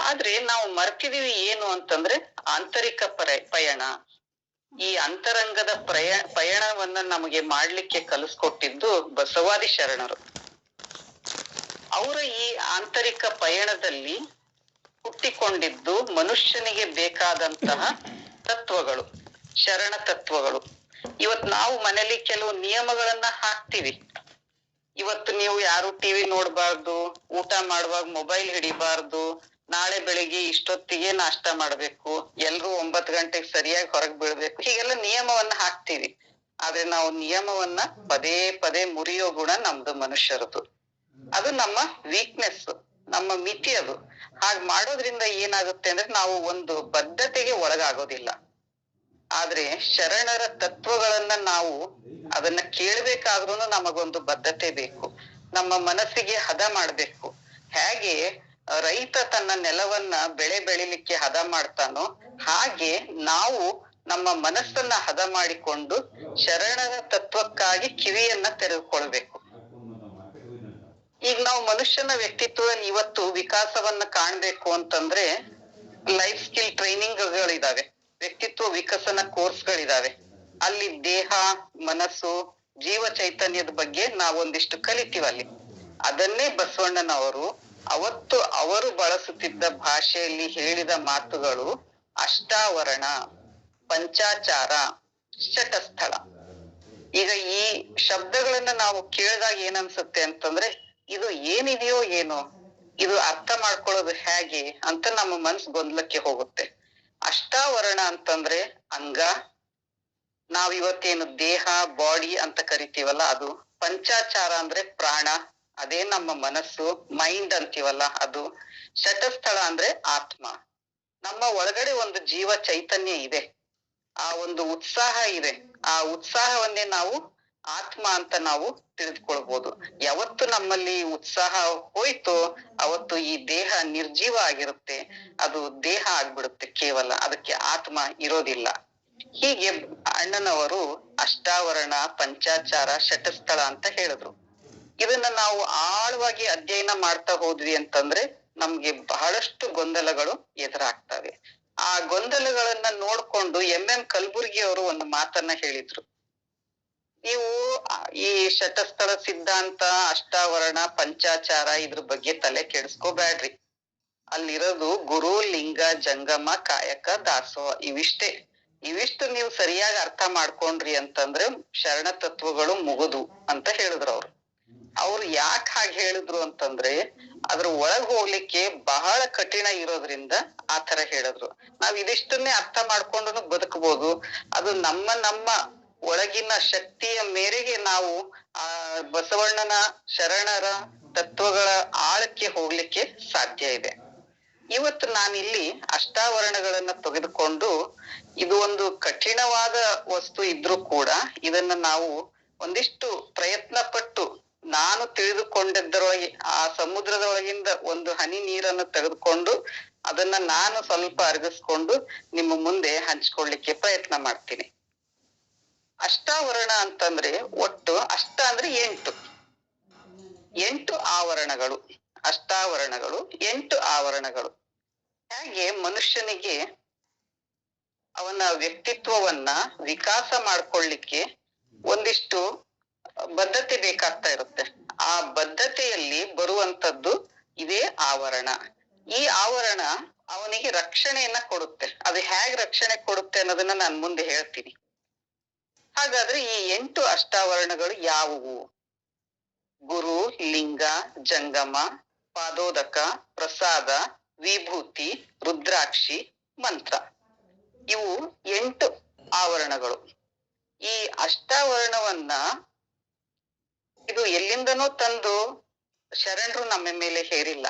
ಆದ್ರೆ ನಾವು ಮರ್ತಿದೀವಿ ಏನು ಅಂತಂದ್ರೆ ಆಂತರಿಕ ಪಯಣ. ಈ ಅಂತರಂಗದ ಪಯಣವನ್ನ ನಮಗೆ ಮಾಡ್ಲಿಕ್ಕೆ ಕಲಿಸ್ಕೊಟ್ಟಿದ್ದು ಬಸವಾದಿ ಶರಣರು. ಅವರ ಈ ಆಂತರಿಕ ಪಯಣದಲ್ಲಿ ಹುಟ್ಟಿಕೊಂಡಿದ್ದು ಮನುಷ್ಯನಿಗೆ ಬೇಕಾದಂತಹ ತತ್ವಗಳು, ಶರಣ ತತ್ವಗಳು. ಇವತ್ ನಾವು ಮನೇಲಿ ಕೆಲವು ನಿಯಮಗಳನ್ನ ಹಾಕ್ತಿವಿ. ಇವತ್ತು ನೀವು ಯಾರು ಟಿವಿ ನೋಡ್ಬಾರ್ದು, ಊಟ ಮಾಡುವಾಗ ಮೊಬೈಲ್ ಹಿಡಿಬಾರ್ದು, ನಾಳೆ ಬೆಳಿಗ್ಗೆ ಇಷ್ಟೊತ್ತಿಗೆ ನಾಷ್ಟ ಮಾಡ್ಬೇಕು, ಎಲ್ರು 9 ಗಂಟೆಗೆ ಸರಿಯಾಗಿ ಹೊರಗ್ ಬೀಳ್ಬೇಕು, ಹೀಗೆಲ್ಲ ನಿಯಮವನ್ನ ಹಾಕ್ತಿವಿ. ಆದ್ರೆ ನಾವು ನಿಯಮವನ್ನ ಪದೇ ಪದೇ ಮುರಿಯೋ ಗುಣ ನಮ್ದು ಮನುಷ್ಯರದು. ಅದು ನಮ್ಮ ವೀಕ್ನೆಸ್, ನಮ್ಮ ಮಿತಿ ಅದು. ಹಾಗ್ ಮಾಡೋದ್ರಿಂದ ಏನಾಗುತ್ತೆ ಅಂದ್ರೆ ನಾವು ಒಂದು ಬದ್ಧತೆಗೆ ಒಳಗಾಗೋದಿಲ್ಲ. ಆದ್ರೆ ಶರಣರ ತತ್ವಗಳನ್ನ ನಾವು ಅದನ್ನ ಕೇಳ್ಬೇಕಾದ್ರೂ ನಮಗೊಂದು ಬದ್ಧತೆ ಬೇಕು. ನಮ್ಮ ಮನಸ್ಸಿಗೆ ಹದ ಮಾಡ್ಬೇಕು. ಹೇಗೆ ರೈತ ತನ್ನ ನೆಲವನ್ನ ಬೆಳೆ ಬೆಳಿಲಿಕ್ಕೆ ಹದ ಮಾಡ್ತಾನೋ ಹಾಗೆ ನಾವು ನಮ್ಮ ಮನಸ್ಸನ್ನ ಹದ ಮಾಡಿಕೊಂಡು ಶರಣರ ತತ್ವಕ್ಕಾಗಿ ಕಿವಿಯನ್ನ ತೆರೆದುಕೊಳ್ಬೇಕು. ಈಗ ನಾವು ಮನುಷ್ಯನ ವ್ಯಕ್ತಿತ್ವದಲ್ಲಿ ಇವತ್ತು ವಿಕಾಸವನ್ನ ಕಾಣ್ಬೇಕು ಅಂತಂದ್ರೆ ಲೈಫ್ ಸ್ಕಿಲ್ ಟ್ರೈನಿಂಗ್ಗಳಿದಾವೆ, ವ್ಯಕ್ತಿತ್ವ ವಿಕಸನ ಕೋರ್ಸ್ಗಳಿದಾವೆ. ಅಲ್ಲಿ ದೇಹ, ಮನಸ್ಸು, ಜೀವ ಚೈತನ್ಯದ ಬಗ್ಗೆ ನಾವೊಂದಿಷ್ಟು ಕಲಿತೀವಿ ಅಲ್ಲಿ. ಅದನ್ನೇ ಬಸವಣ್ಣನವರು ಅವತ್ತು ಅವರು ಬಳಸುತ್ತಿದ್ದ ಭಾಷೆಯಲ್ಲಿ ಹೇಳಿದ ಮಾತುಗಳು ಅಷ್ಟಾವರಣ, ಪಂಚಾಚಾರ, ಶಟಸ್ಥಳ. ಈಗ ಈ ಶಬ್ದಗಳನ್ನ ನಾವು ಕೇಳಿದಾಗ ಏನನ್ಸುತ್ತೆ ಅಂತಂದ್ರೆ ಇದು ಏನಿದೆಯೋ ಏನೋ, ಇದು ಅರ್ಥ ಮಾಡ್ಕೊಳ್ಳೋದು ಹೇಗೆ ಅಂತ ನಮ್ಮ ಮನ್ಸು ಗೊಂದಲಕ್ಕೆ ಹೋಗುತ್ತೆ. ಅಷ್ಟಾವರಣ ಅಂತಂದ್ರೆ ಅಂಗ, ನಾವಿವತ್ತೇನು ದೇಹ, ಬಾಡಿ ಅಂತ ಕರಿತೀವಲ್ಲ ಅದು. ಪಂಚಾಚಾರ ಅಂದ್ರೆ ಪ್ರಾಣ, ಅದೇ ನಮ್ಮ ಮನಸ್ಸು, ಮೈಂಡ್ ಅಂತೀವಲ್ಲ ಅದು. ಶಟಸ್ಥಳ ಅಂದ್ರೆ ಆತ್ಮ. ನಮ್ಮ ಒಳಗಡೆ ಒಂದು ಜೀವ ಚೈತನ್ಯ ಇದೆ, ಆ ಒಂದು ಉತ್ಸಾಹ ಇದೆ. ಆ ಉತ್ಸಾಹವನ್ನೇ ನಾವು ಆತ್ಮ ಅಂತ ನಾವು ತಿಳಿದುಕೊಳ್ಬಹುದು. ಯಾವತ್ತು ನಮ್ಮಲ್ಲಿ ಉತ್ಸಾಹ ಹೋಯ್ತೋ ಅವತ್ತು ಈ ದೇಹ ನಿರ್ಜೀವ ಆಗಿರುತ್ತೆ, ಅದು ದೇಹ ಆಗ್ಬಿಡುತ್ತೆ, ಕೇವಲ ಅದಕ್ಕೆ ಆತ್ಮ ಇರೋದಿಲ್ಲ. ಹೀಗೆ ಅಣ್ಣನವರು ಅಷ್ಟಾವರಣ, ಪಂಚಾಚಾರ, ಶಟಸ್ಥಳ ಅಂತ ಹೇಳಿದ್ರು. ಇದನ್ನ ನಾವು ಆಳವಾಗಿ ಅಧ್ಯಯನ ಮಾಡ್ತಾ ಹೋದ್ವಿ ಅಂತಂದ್ರೆ ನಮ್ಗೆ ಬಹಳಷ್ಟು ಗೊಂದಲಗಳು ಎದುರಾಗ್ತವೆ. ಆ ಗೊಂದಲಗಳನ್ನ ನೋಡ್ಕೊಂಡು ಕಲಬುರ್ಗಿ ಅವರು ಒಂದು ಮಾತನ್ನ ಹೇಳಿದ್ರು. ನೀವು ಈ ಶಟಸ್ಥಳ ಸಿದ್ಧಾಂತ, ಅಷ್ಟಾವರಣ, ಪಂಚಾಚಾರ ಇದ್ರ ಬಗ್ಗೆ ತಲೆ ಕೆಡಿಸ್ಕೋಬ್ಯಾಡ್ರಿ. ಅಲ್ಲಿರೋದು ಗುರು, ಲಿಂಗ, ಜಂಗಮ, ಕಾಯಕ, ದಾಸೋಹ, ಇವಿಷ್ಟು ನೀವು ಸರಿಯಾಗಿ ಅರ್ಥ ಮಾಡ್ಕೊಂಡ್ರಿ ಅಂತಂದ್ರೆ ಶರಣ ತತ್ವಗಳು ಮುಗುದು ಅಂತ ಹೇಳಿದ್ರು ಅವ್ರು ಯಾಕೆ ಹಾಗೆ ಹೇಳಿದ್ರು ಅಂತಂದ್ರೆ ಅದ್ರ ಒಳಗ್ ಹೋಗ್ಲಿಕ್ಕೆ ಬಹಳ ಕಠಿಣ ಇರೋದ್ರಿಂದ ಆ ತರ ಹೇಳಿದ್ರು. ನಾವ್ ಇದಿಷ್ಟನ್ನೇ ಅರ್ಥ ಮಾಡ್ಕೊಂಡು ಬದುಕಬಹುದು. ಅದು ನಮ್ಮ ಒಳಗಿನ ಶಕ್ತಿಯ ಮೇರೆಗೆ ನಾವು ಆ ಬಸವಣ್ಣನ ಶರಣರ ತತ್ವಗಳ ಆಳಕ್ಕೆ ಹೋಗ್ಲಿಕ್ಕೆ ಸಾಧ್ಯ ಇದೆ. ಇವತ್ತು ನಾನಿಲ್ಲಿ ಅಷ್ಟಾವರಣಗಳನ್ನ ತೆಗೆದುಕೊಂಡು ಇದು ಒಂದು ಕಠಿಣವಾದ ವಸ್ತು ಇದ್ರೂ ಕೂಡ ಇದನ್ನ ನಾವು ಒಂದಿಷ್ಟು ಪ್ರಯತ್ನ ಪಟ್ಟು ನಾನು ತಿಳಿದುಕೊಂಡಿದ್ದರೊಳಗೆ ಆ ಸಮುದ್ರದ ಒಳಗಿಂದ ಒಂದು ಹನಿ ನೀರನ್ನು ತೆಗೆದುಕೊಂಡು ಅದನ್ನ ನಾನು ಸ್ವಲ್ಪ ಅರಗಿಸ್ಕೊಂಡು ನಿಮ್ಮ ಮುಂದೆ ಹಂಚ್ಕೊಳ್ಳಿಕ್ಕೆ ಪ್ರಯತ್ನ ಮಾಡ್ತೀನಿ. ಅಷ್ಟಾವರಣ ಅಂತಂದ್ರೆ ಒಟ್ಟು ಅಷ್ಟ ಅಂದ್ರೆ 8 ಆವರಣಗಳು. ಅಷ್ಟಾವರಣಗಳು 8 ಆವರಣಗಳು. ಹಾಗೆ ಮನುಷ್ಯನಿಗೆ ಅವನ ವ್ಯಕ್ತಿತ್ವವನ್ನ ವಿಕಾಸ ಮಾಡ್ಕೊಳ್ಳಿಕ್ಕೆ ಒಂದಿಷ್ಟು ಬದ್ಧತೆ ಬೇಕಾಗ್ತಾ ಇರುತ್ತೆ. ಆ ಬದ್ಧತೆಯಲ್ಲಿ ಬರುವಂತದ್ದು ಇದೇ ಆವರಣ. ಈ ಆವರಣ ಅವನಿಗೆ ರಕ್ಷಣೆಯನ್ನ ಕೊಡುತ್ತೆ. ಅದು ಹೇಗೆ ರಕ್ಷಣೆ ಕೊಡುತ್ತೆ ಅನ್ನೋದನ್ನ ನಾನು ಮುಂದೆ ಹೇಳ್ತೀನಿ. ಹಾಗಾದ್ರೆ ಈ 8 ಅಷ್ಟಾವರಣಗಳು ಯಾವುವು? ಗುರು, ಲಿಂಗ, ಜಂಗಮ, ಪಾದೋದಕ, ಪ್ರಸಾದ, ವಿಭೂತಿ, ರುದ್ರಾಕ್ಷಿ, ಮಂತ್ರ. ಇವು 8 ಆವರಣಗಳು. ಈ ಅಷ್ಟಾವರಣವನ್ನ ಇದು ಎಲ್ಲಿಂದನೋ ತಂದು ಶರಣರು ನಮ್ಮ ಮೇಲೆ ಹೇರಿಲ್ಲ,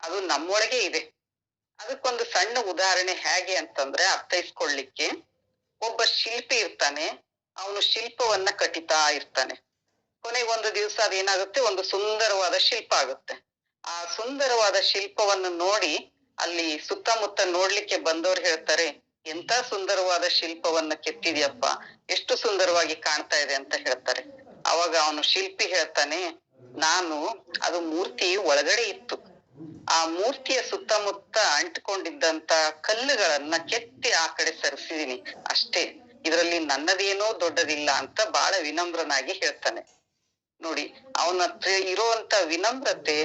ಅದು ನಮ್ಮೊಳಗೆ ಇದೆ. ಅದಕ್ಕೊಂದು ಸಣ್ಣ ಉದಾಹರಣೆ ಹೇಗೆ ಅಂತಂದ್ರೆ ಅರ್ಥೈಸ್ಕೊಳ್ಳಿಕ್ಕೆ, ಒಬ್ಬ ಶಿಲ್ಪಿ ಇರ್ತಾನೆ, ಅವನು ಶಿಲ್ಪವನ್ನ ಕಟ್ಟಿತಾ ಇರ್ತಾನೆ. ಕೊನೆಗೊಂದು ದಿವಸ ಅದೇನಾಗುತ್ತೆ, ಒಂದು ಸುಂದರವಾದ ಶಿಲ್ಪ ಆಗುತ್ತೆ. ಆ ಸುಂದರವಾದ ಶಿಲ್ಪವನ್ನು ನೋಡಿ ಅಲ್ಲಿ ಸುತ್ತಮುತ್ತ ನೋಡ್ಲಿಕ್ಕೆ ಬಂದವ್ರು ಹೇಳ್ತಾರೆ, ಎಂತ ಸುಂದರವಾದ ಶಿಲ್ಪವನ್ನ ಕೆತ್ತಿದ್ಯಪ್ಪ, ಎಷ್ಟು ಸುಂದರವಾಗಿ ಕಾಣ್ತಾ ಇದೆ ಅಂತ ಹೇಳ್ತಾರೆ. ಅವಾಗ ಅವನು ಶಿಲ್ಪಿ ಹೇಳ್ತಾನೆ, ಅದು ಮೂರ್ತಿ ಒಳಗಡೆ ಇತ್ತು, ಆ ಮೂರ್ತಿಯ ಸುತ್ತಮುತ್ತ ಅಂಟ್ಕೊಂಡಿದ್ದಂತ ಕಲ್ಲುಗಳನ್ನ ಕೆತ್ತಿ ಆ ಕಡೆ ಸರಿಸಿದೀನಿ ಅಷ್ಟೇ, ಇದರಲ್ಲಿ ನನ್ನದೇನೋ ದೊಡ್ಡದಿಲ್ಲ ಅಂತ ಬಹಳ ವಿನಮ್ರನಾಗಿ ಹೇಳ್ತಾನೆ. ನೋಡಿ, ಅವನ ಇರುವಂತ ವಿನಮ್ರತೆ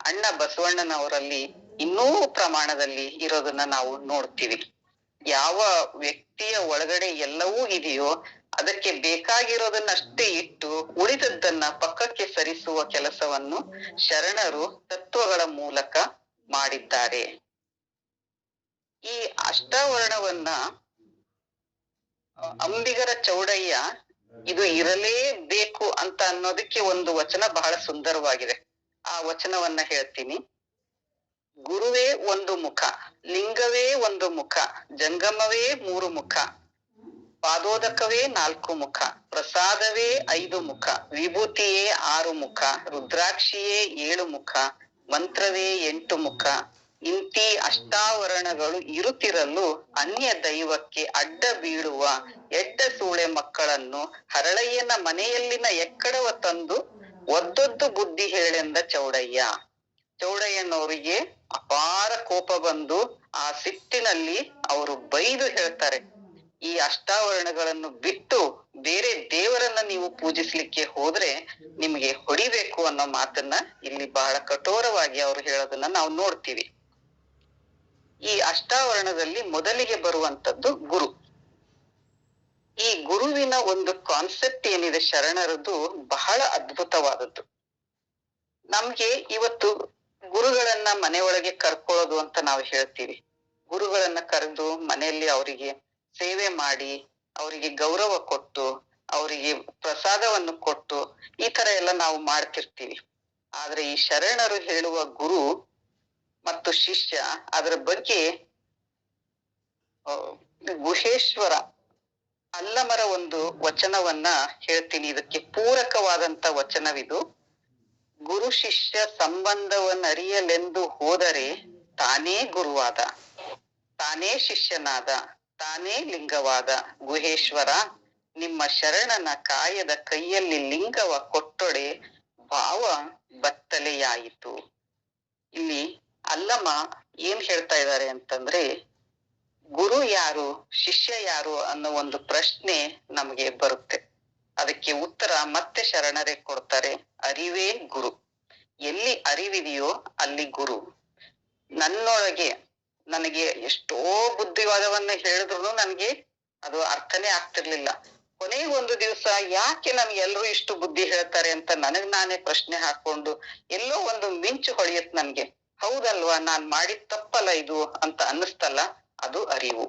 ಅಣ್ಣ ಬಸವಣ್ಣನವರಲ್ಲಿ ಇನ್ನೂ ಪ್ರಮಾಣದಲ್ಲಿ ಇರೋದನ್ನ ನಾವು ನೋಡ್ತೀವಿ. ಯಾವ ವ್ಯಕ್ತಿಯ ಒಳಗಡೆ ಎಲ್ಲವೂ ಇದೆಯೋ ಅದಕ್ಕೆ ಬೇಕಾಗಿರೋದನ್ನಷ್ಟೇ ಇಟ್ಟು ಉಳಿದದ್ದನ್ನ ಪಕ್ಕಕ್ಕೆ ಸರಿಸುವ ಕೆಲಸವನ್ನು ಶರಣರು ತತ್ವಗಳ ಮೂಲಕ ಮಾಡಿದ್ದಾರೆ. ಈ ಅಷ್ಟಾವರಣವನ್ನ ಅಂಬಿಗರ ಚೌಡಯ್ಯ ಇದು ಇರಲೇಬೇಕು ಅಂತ ಅನ್ನೋದಕ್ಕೆ ಒಂದು ವಚನ ಬಹಳ ಸುಂದರವಾಗಿದೆ. ಆ ವಚನವನ್ನ ಹೇಳ್ತೀನಿ. ಗುರುವೇ ಒಂದು ಮುಖ, ಲಿಂಗವೇ ಒಂದು ಮುಖ, ಜಂಗಮವೇ 3 ಮುಖ, ಪಾದೋದಕವೇ 4 ಮುಖ, ಪ್ರಸಾದವೇ 5 ಮುಖ, ವಿಭೂತಿಯೇ 6 ಮುಖ, ರುದ್ರಾಕ್ಷಿಯೇ 7 ಮುಖ, ಮಂತ್ರವೇ 8 ಮುಖ. ಇಂತಿ ಅಷ್ಟಾವರಣಗಳು ಇರುತ್ತಿರಲು ಅನ್ಯ ದೈವಕ್ಕೆ ಅಡ್ಡ ಬೀಳುವ ಎಡ್ಡ ಸೂಳೆ ಮಕ್ಕಳನ್ನು ಹರಳಯ್ಯನ ಮನೆಯಲ್ಲಿನ ಎಕ್ಕಡವ ತಂದು ಒದ್ದೊದ್ದು ಬುದ್ಧಿ ಹೇಳೆಂದ ಚೌಡಯ್ಯ. ಚೌಡಯ್ಯನವರಿಗೆ ಅಪಾರ ಕೋಪ ಬಂದು ಆ ಸಿಟ್ಟಿನಲ್ಲಿ ಅವರು ಬೈದು ಹೇಳ್ತಾರೆ, ಈ ಅಷ್ಟಾವರಣಗಳನ್ನು ಬಿಟ್ಟು ಬೇರೆ ದೇವರನ್ನ ನೀವು ಪೂಜಿಸ್ಲಿಕ್ಕೆ ಹೋದ್ರೆ ನಿಮ್ಗೆ ಹೊಡಿಬೇಕು ಅನ್ನೋ ಮಾತನ್ನ ಇಲ್ಲಿ ಬಹಳ ಕಠೋರವಾಗಿ ಅವರು ಹೇಳೋದನ್ನ ನಾವು ನೋಡ್ತೀವಿ. ಈ ಅಷ್ಟಾವರಣದಲ್ಲಿ ಮೊದಲಿಗೆ ಬರುವಂತದ್ದು ಗುರು. ಈ ಗುರುವಿನ ಒಂದು ಕಾನ್ಸೆಪ್ಟ್ ಏನಿದೆ ಶರಣರದ್ದು ಬಹಳ ಅದ್ಭುತವಾದದ್ದು. ನಮ್ಗೆ ಇವತ್ತು ಗುರುಗಳನ್ನ ಮನೆಯೊಳಗೆ ಕರ್ಕೊಳ್ಳೋದು ಅಂತ ನಾವು ಹೇಳ್ತೀವಿ. ಗುರುಗಳನ್ನ ಕರೆದು ಮನೆಯಲ್ಲಿ ಅವರಿಗೆ ಸೇವೆ ಮಾಡಿ, ಅವರಿಗೆ ಗೌರವ ಕೊಟ್ಟು, ಅವರಿಗೆ ಪ್ರಸಾದವನ್ನು ಕೊಟ್ಟು ಈ ತರ ಎಲ್ಲ ನಾವು ಮಾಡ್ತಿರ್ತೀವಿ. ಆದ್ರೆ ಈ ಶರಣರು ಹೇಳುವ ಗುರು ಮತ್ತು ಶಿಷ್ಯ ಅದರ ಬಗ್ಗೆ ಗುಹೇಶ್ವರ ಅಲ್ಲಮರ ಒಂದು ವಚನವನ್ನ ಹೇಳ್ತೀನಿ, ಇದಕ್ಕೆ ಪೂರಕವಾದಂತ ವಚನವಿದು. ಗುರು ಶಿಷ್ಯ ಸಂಬಂಧವನ್ನರಿಯಲೆಂದು ಹೋದರೆ ತಾನೇ ಗುರುವಾದ, ತಾನೇ ಶಿಷ್ಯನಾದ, ತಾನೇ ಲಿಂಗವಾದ. ಗುಹೇಶ್ವರ ನಿಮ್ಮ ಶರಣನ ಕಾಯದ ಕೈಯಲ್ಲಿ ಲಿಂಗವ ಕೊಟ್ಟೊಡೆ ಭಾವ ಬತ್ತಲೆಯಾಯಿತು. ಇಲ್ಲಿ ಅಲ್ಲಮ ಏನ್ ಹೇಳ್ತಾ ಇದ್ದಾರೆ ಅಂತಂದ್ರೆ, ಗುರು ಯಾರು, ಶಿಷ್ಯ ಯಾರು ಅನ್ನೋ ಒಂದು ಪ್ರಶ್ನೆ ನಮಗೆ ಬರುತ್ತೆ. ಅದಕ್ಕೆ ಉತ್ತರ ಮತ್ತೆ ಶರಣರೇ ಕೊಡ್ತಾರೆ, ಅರಿವೇ ಗುರು. ಎಲ್ಲಿ ಅರಿವಿದೆಯೋ ಅಲ್ಲಿ ಗುರು. ನನ್ನೊಳಗೆ ನನಗೆ ಎಷ್ಟೋ ಬುದ್ಧಿವಾದವನ್ನ ಹೇಳಿದ್ರು ನನಗೆ ಅದು ಅರ್ಥನೇ ಆಗ್ತಿರ್ಲಿಲ್ಲ. ಕೊನೆಗೊಂದು ದಿವಸ ಯಾಕೆ ನನ್ಗೆ ಎಲ್ರು ಇಷ್ಟು ಬುದ್ಧಿ ಹೇಳ್ತಾರೆ ಅಂತ ನನಗ್ ನಾನೇ ಪ್ರಶ್ನೆ ಹಾಕೊಂಡು ಎಲ್ಲೋ ಒಂದು ಮಿಂಚು ಹೊಳೆಯತ್ ನನ್ಗೆ. ಹೌದಲ್ವಾ, ನಾನ್ ಮಾಡಿದ ತಪ್ಪಲ್ಲ ಇದು ಅಂತ ಅನ್ನಿಸ್ತಲ್ಲ, ಅದು ಅರಿವು.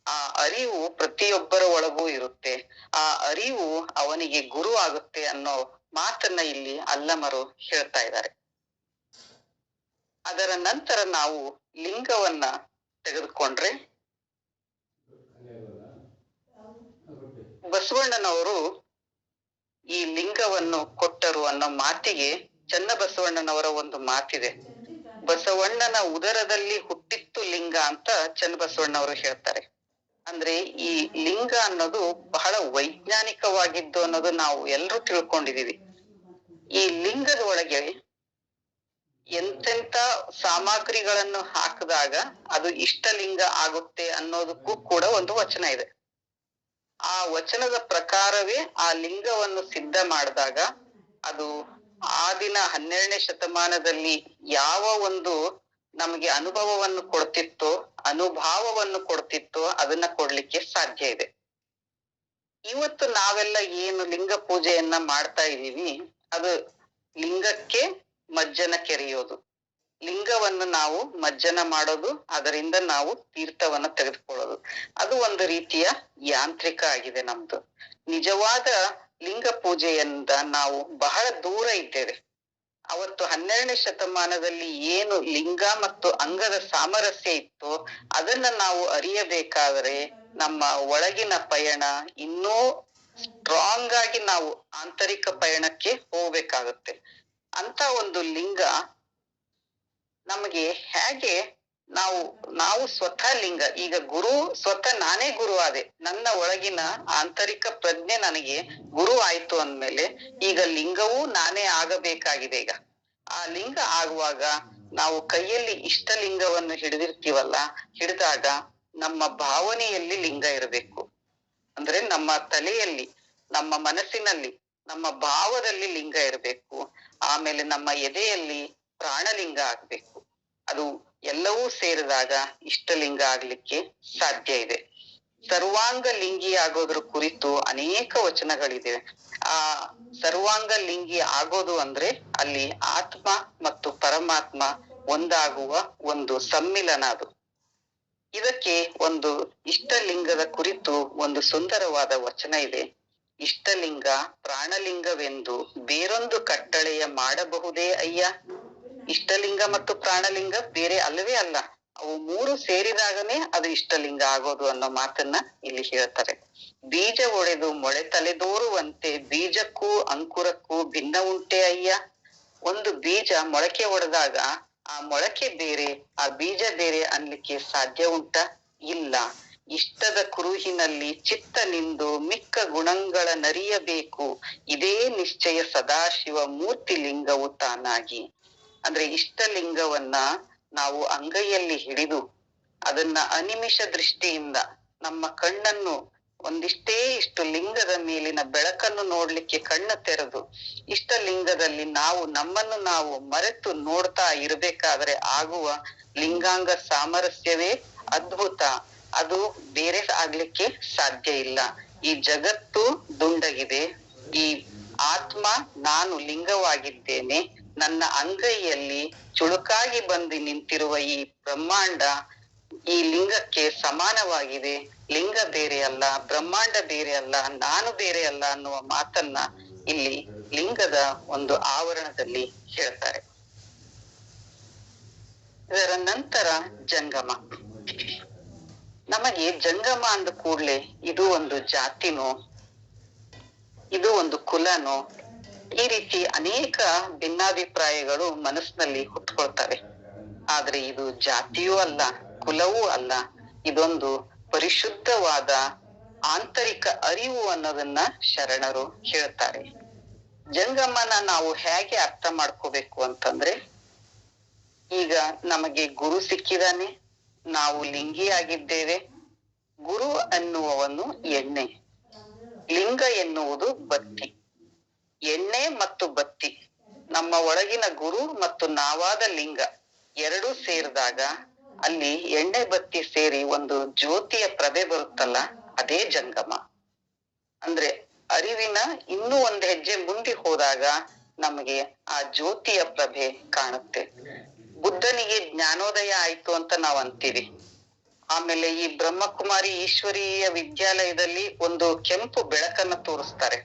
ಆ ಅರಿವು ಪ್ರತಿಯೊಬ್ಬರ ಒಳಗೂ ಇರುತ್ತೆ. ಆ ಅರಿವು ಅವನಿಗೆ ಗುರು ಆಗುತ್ತೆ ಅನ್ನೋ ಮಾತನ್ನ ಇಲ್ಲಿ ಅಲ್ಲಮರು ಹೇಳ್ತಾ ಇದ್ದಾರೆ. ಅದರ ನಂತರ ನಾವು ಲಿಂಗವನ್ನ ತೆಗೆದುಕೊಂಡ್ರೆ, ಬಸವಣ್ಣನವರು ಈ ಲಿಂಗವನ್ನು ಕೊಟ್ಟರು ಅನ್ನೋ ಮಾತಿಗೆ ಚನ್ನಬಸವಣ್ಣನವರ ಒಂದು ಮಾತಿದೆ. ಬಸವಣ್ಣನ ಉದರದಲ್ಲಿ ಹುಟ್ಟಿತ್ತು ಲಿಂಗ ಅಂತ ಚನ್ನಬಸವಣ್ಣವರು ಹೇಳ್ತಾರೆ. ಅಂದ್ರೆ ಈ ಲಿಂಗ ಅನ್ನೋದು ಬಹಳ ವೈಜ್ಞಾನಿಕವಾಗಿದ್ದು ಅನ್ನೋದು ನಾವು ಎಲ್ಲರೂ ತಿಳ್ಕೊಂಡಿದೀವಿ. ಈ ಲಿಂಗದ ಒಳಗೆ ಎಂತೆಂತ ಸಾಮಗ್ರಿಗಳನ್ನು ಹಾಕಿದಾಗ ಅದು ಇಷ್ಟಲಿಂಗ ಆಗುತ್ತೆ ಅನ್ನೋದಕ್ಕೂ ಕೂಡ ಒಂದು ವಚನ ಇದೆ. ಆ ವಚನದ ಪ್ರಕಾರವೇ ಆ ಲಿಂಗವನ್ನು ಸಿದ್ಧ ಮಾಡಿದಾಗ ಅದು ಆ ದಿನ 12ನೇ ಶತಮಾನದಲ್ಲಿ ಯಾವ ಒಂದು ನಮಗೆ ಅನುಭವವನ್ನು ಕೊಡ್ತಿತ್ತೋ, ಅನುಭಾವವನ್ನು ಕೊಡ್ತಿತ್ತೋ ಅದನ್ನ ಕೊಡ್ಲಿಕ್ಕೆ ಸಾಧ್ಯ ಇದೆ. ಇವತ್ತು ನಾವೆಲ್ಲ ಏನು ಲಿಂಗ ಪೂಜೆಯನ್ನ ಮಾಡ್ತಾ ಇದೀವಿ, ಅದು ಲಿಂಗಕ್ಕೆ ಮಜ್ಜನ ಕೆರೆಯೋದು, ಲಿಂಗವನ್ನು ನಾವು ಮಜ್ಜನ ಮಾಡೋದು, ಅದರಿಂದ ನಾವು ತೀರ್ಥವನ್ನ ತೆಗೆದುಕೊಳ್ಳೋದು, ಅದು ಒಂದು ರೀತಿಯ ಯಾಂತ್ರಿಕ ಆಗಿದೆ ನಮ್ದು. ನಿಜವಾದ ಲಿಂಗ ಪೂಜೆಯಿಂದ ನಾವು ಬಹಳ ದೂರ ಇದ್ದೇವೆ. ಅವತ್ತು 12ನೇ ಶತಮಾನದಲ್ಲಿ ಏನು ಲಿಂಗ ಮತ್ತು ಅಂಗದ ಸಾಮರಸ್ಯ ಇತ್ತು ಅದನ್ನ ನಾವು ಅರಿಯಬೇಕಾದರೆ ನಮ್ಮ ಒಳಗಿನ ಪಯಣ ಇನ್ನೂ ಸ್ಟ್ರಾಂಗ್ ಆಗಿ ನಾವು ಆಂತರಿಕ ಪಯಣಕ್ಕೆ ಹೋಗ್ಬೇಕಾಗುತ್ತೆ. ಅಂತ ಒಂದು ಲಿಂಗ ನಮಗೆ ಹೇಗೆ ನಾವು ಸ್ವತಃ ಲಿಂಗ, ಈಗ ಗುರು ಸ್ವತಃ ನಾನೇ ಗುರು ಆದೆ, ನನ್ನ ಒಳಗಿನ ಆಂತರಿಕ ಪ್ರಜ್ಞೆ ನನಗೆ ಗುರು ಆಯ್ತು ಅಂದ್ಮೇಲೆ ಈಗ ಲಿಂಗವೂ ನಾನೇ ಆಗಬೇಕಾಗಿದೆ. ಈಗ ಆ ಲಿಂಗ ಆಗುವಾಗ ನಾವು ಕೈಯಲ್ಲಿ ಇಷ್ಟಲಿಂಗವನ್ನು ಹಿಡಿದಿರ್ತೀವಲ್ಲ, ಹಿಡಿದಾಗ ನಮ್ಮ ಭಾವನೆಯಲ್ಲಿ ಲಿಂಗ ಇರಬೇಕು. ಅಂದ್ರೆ ನಮ್ಮ ತಲೆಯಲ್ಲಿ, ನಮ್ಮ ಮನಸ್ಸಿನಲ್ಲಿ, ನಮ್ಮ ಭಾವದಲ್ಲಿ ಲಿಂಗ ಇರಬೇಕು. ಆಮೇಲೆ ನಮ್ಮ ಎದೆಯಲ್ಲಿ ಪ್ರಾಣಲಿಂಗ ಆಗ್ಬೇಕು. ಅದು ಎಲ್ಲವೂ ಸೇರಿದಾಗ ಇಷ್ಟಲಿಂಗ ಆಗ್ಲಿಕ್ಕೆ ಸಾಧ್ಯ ಇದೆ. ಸರ್ವಾಂಗ ಲಿಂಗಿ ಆಗೋದ್ರ ಕುರಿತು ಅನೇಕ ವಚನಗಳಿದೆ. ಆ ಸರ್ವಾಂಗ ಲಿಂಗಿ ಆಗೋದು ಅಂದ್ರೆ ಅಲ್ಲಿ ಆತ್ಮ ಮತ್ತು ಪರಮಾತ್ಮ ಒಂದಾಗುವ ಒಂದು ಸಮ್ಮಿಲನ ಅದು. ಇದಕ್ಕೆ ಒಂದು ಇಷ್ಟಲಿಂಗದ ಕುರಿತು ಒಂದು ಸುಂದರವಾದ ವಚನ ಇದೆ. ಇಷ್ಟಲಿಂಗ ಪ್ರಾಣಲಿಂಗವೆಂದು ಬೇರೊಂದು ಕಟ್ಟಳೆಯ ಮಾಡಬಹುದೇ ಅಯ್ಯ. ಇಷ್ಟಲಿಂಗ ಮತ್ತು ಪ್ರಾಣಲಿಂಗ ಬೇರೆ ಅಲ್ಲವೇ ಅಲ್ಲ, ಅವು ಮೂರು ಸೇರಿದಾಗನೇ ಅದು ಇಷ್ಟಲಿಂಗ ಆಗೋದು ಅನ್ನೋ ಮಾತನ್ನ ಇಲ್ಲಿ ಹೇಳ್ತಾರೆ. ಬೀಜ ಒಡೆದು ಮೊಳೆ ತಲೆದೋರುವಂತೆ ಬೀಜಕ್ಕೂ ಅಂಕುರಕ್ಕೂ ಭಿನ್ನ ಉಂಟೆ ಅಯ್ಯ. ಒಂದು ಬೀಜ ಮೊಳಕೆ ಒಡೆದಾಗ ಆ ಮೊಳಕೆ ಬೇರೆ, ಆ ಬೀಜ ಬೇರೆ ಅನ್ಲಿಕ್ಕೆ ಸಾಧ್ಯ ಉಂಟ? ಇಲ್ಲ. ಇಷ್ಟದ ಕುರುಹಿನಲ್ಲಿ ಚಿತ್ತ ನಿಂದು ಮಿಕ್ಕ ಗುಣಗಳ ನರಿಯಬೇಕು, ಇದೇ ನಿಶ್ಚಯ ಸದಾಶಿವ ಮೂರ್ತಿ ಲಿಂಗವು ತಾನಾಗಿ. ಅಂದ್ರೆ ಇಷ್ಟಲಿಂಗವನ್ನ ನಾವು ಅಂಗೈಯಲ್ಲಿ ಹಿಡಿದು ಅದನ್ನ ಅನಿಮಿಷ ದೃಷ್ಟಿಯಿಂದ ನಮ್ಮ ಕಣ್ಣನ್ನು ಒಂದಿಷ್ಟೇ ಇಷ್ಟು ಲಿಂಗದ ಮೇಲಿನ ಬೆಳಕನ್ನು ನೋಡ್ಲಿಕ್ಕೆ ಕಣ್ಣು ತೆರೆದು ಇಷ್ಟಲಿಂಗದಲ್ಲಿ ನಾವು ನಮ್ಮನ್ನು ನಾವು ಮರೆತು ನೋಡ್ತಾ ಇರ್ಬೇಕಾದ್ರೆ ಆಗುವ ಲಿಂಗಾಂಗ ಸಾಮರಸ್ಯವೇ ಅದ್ಭುತ. ಅದು ಬೇರೆ ಆಗ್ಲಿಕ್ಕೆ ಸಾಧ್ಯ ಇಲ್ಲ. ಈ ಜಗತ್ತು ದುಂಡಗಿದೆ, ಈ ಆತ್ಮ ನಾನು ಲಿಂಗವಾಗಿದ್ದೇನೆ, ನನ್ನ ಅಂಗೈಯಲ್ಲಿ ಚುಳುಕಾಗಿ ಬಂದು ನಿಂತಿರುವ ಈ ಬ್ರಹ್ಮಾಂಡ ಈ ಲಿಂಗಕ್ಕೆ ಸಮಾನವಾಗಿದೆ. ಲಿಂಗ ಬೇರೆ ಅಲ್ಲ, ಬ್ರಹ್ಮಾಂಡ ಬೇರೆ ಅಲ್ಲ, ನಾನು ಬೇರೆ ಅಲ್ಲ ಅನ್ನುವ ಮಾತನ್ನ ಇಲ್ಲಿ ಲಿಂಗದ ಒಂದು ಆವರಣದಲ್ಲಿ ಹೇಳ್ತಾರೆ. ಇದರ ನಂತರ ಜಂಗಮ. ನಮಗೆ ಜಂಗಮ ಅಂದ ಕೂಡ್ಲೆ ಇದು ಒಂದು ಜಾತಿನೋ, ಇದು ಒಂದು ಕುಲನೋ, ಈ ರೀತಿ ಅನೇಕ ಭಿನ್ನಾಭಿಪ್ರಾಯಗಳು ಮನಸ್ಸಿನಲ್ಲಿ ಹುಟ್ಕೊಳ್ತವೆ. ಆದ್ರೆ ಇದು ಜಾತಿಯೂ ಅಲ್ಲ, ಕುಲವೂ ಅಲ್ಲ, ಇದೊಂದು ಪರಿಶುದ್ಧವಾದ ಆಂತರಿಕ ಅರಿವು ಅನ್ನೋದನ್ನ ಶರಣರು ಹೇಳ್ತಾರೆ. ಜಂಗಮನ ನಾವು ಹೇಗೆ ಅರ್ಥ ಮಾಡ್ಕೋಬೇಕು ಅಂತಂದ್ರೆ, ಈಗ ನಮಗೆ ಗುರು ಸಿಕ್ಕಿದಾನೆ, ನಾವು ಲಿಂಗಿಯಾಗಿದ್ದೇವೆ. ಗುರು ಎನ್ನುವವನು ಎಣ್ಣೆ, ಲಿಂಗ ಎನ್ನುವುದು ಬತ್ತಿ. ಎಣ್ಣೆ ಮತ್ತು ಬತ್ತಿ, ನಮ್ಮ ಒಳಗಿನ ಗುರು ಮತ್ತು ನಾವಾದ ಲಿಂಗ ಎರಡೂ ಸೇರಿದಾಗ ಅಲ್ಲಿ ಎಣ್ಣೆ ಬತ್ತಿ ಸೇರಿ ಒಂದು ಜ್ಯೋತಿಯ ಪ್ರಭೆ ಬರುತ್ತಲ್ಲ, ಅದೇ ಜಂಗಮ. ಅಂದ್ರೆ ಅರಿವಿನ ಇನ್ನೂ ಒಂದು ಹೆಜ್ಜೆ ಮುಂದೆ ಹೋದಾಗ ನಮಗೆ ಆ ಜ್ಯೋತಿಯ ಪ್ರಭೆ ಕಾಣುತ್ತೆ. ಬುದ್ಧನಿಗೆ ಜ್ಞಾನೋದಯ ಆಯ್ತು ಅಂತ ನಾವ್ ಅಂತೀವಿ. ಆಮೇಲೆ ಈ ಬ್ರಹ್ಮಕುಮಾರಿ ಈಶ್ವರೀಯ ವಿದ್ಯಾಲಯದಲ್ಲಿ ಒಂದು ಕೆಂಪು ಬೆಳಕನ್ನ ತೋರಿಸ್ತಾರೆ.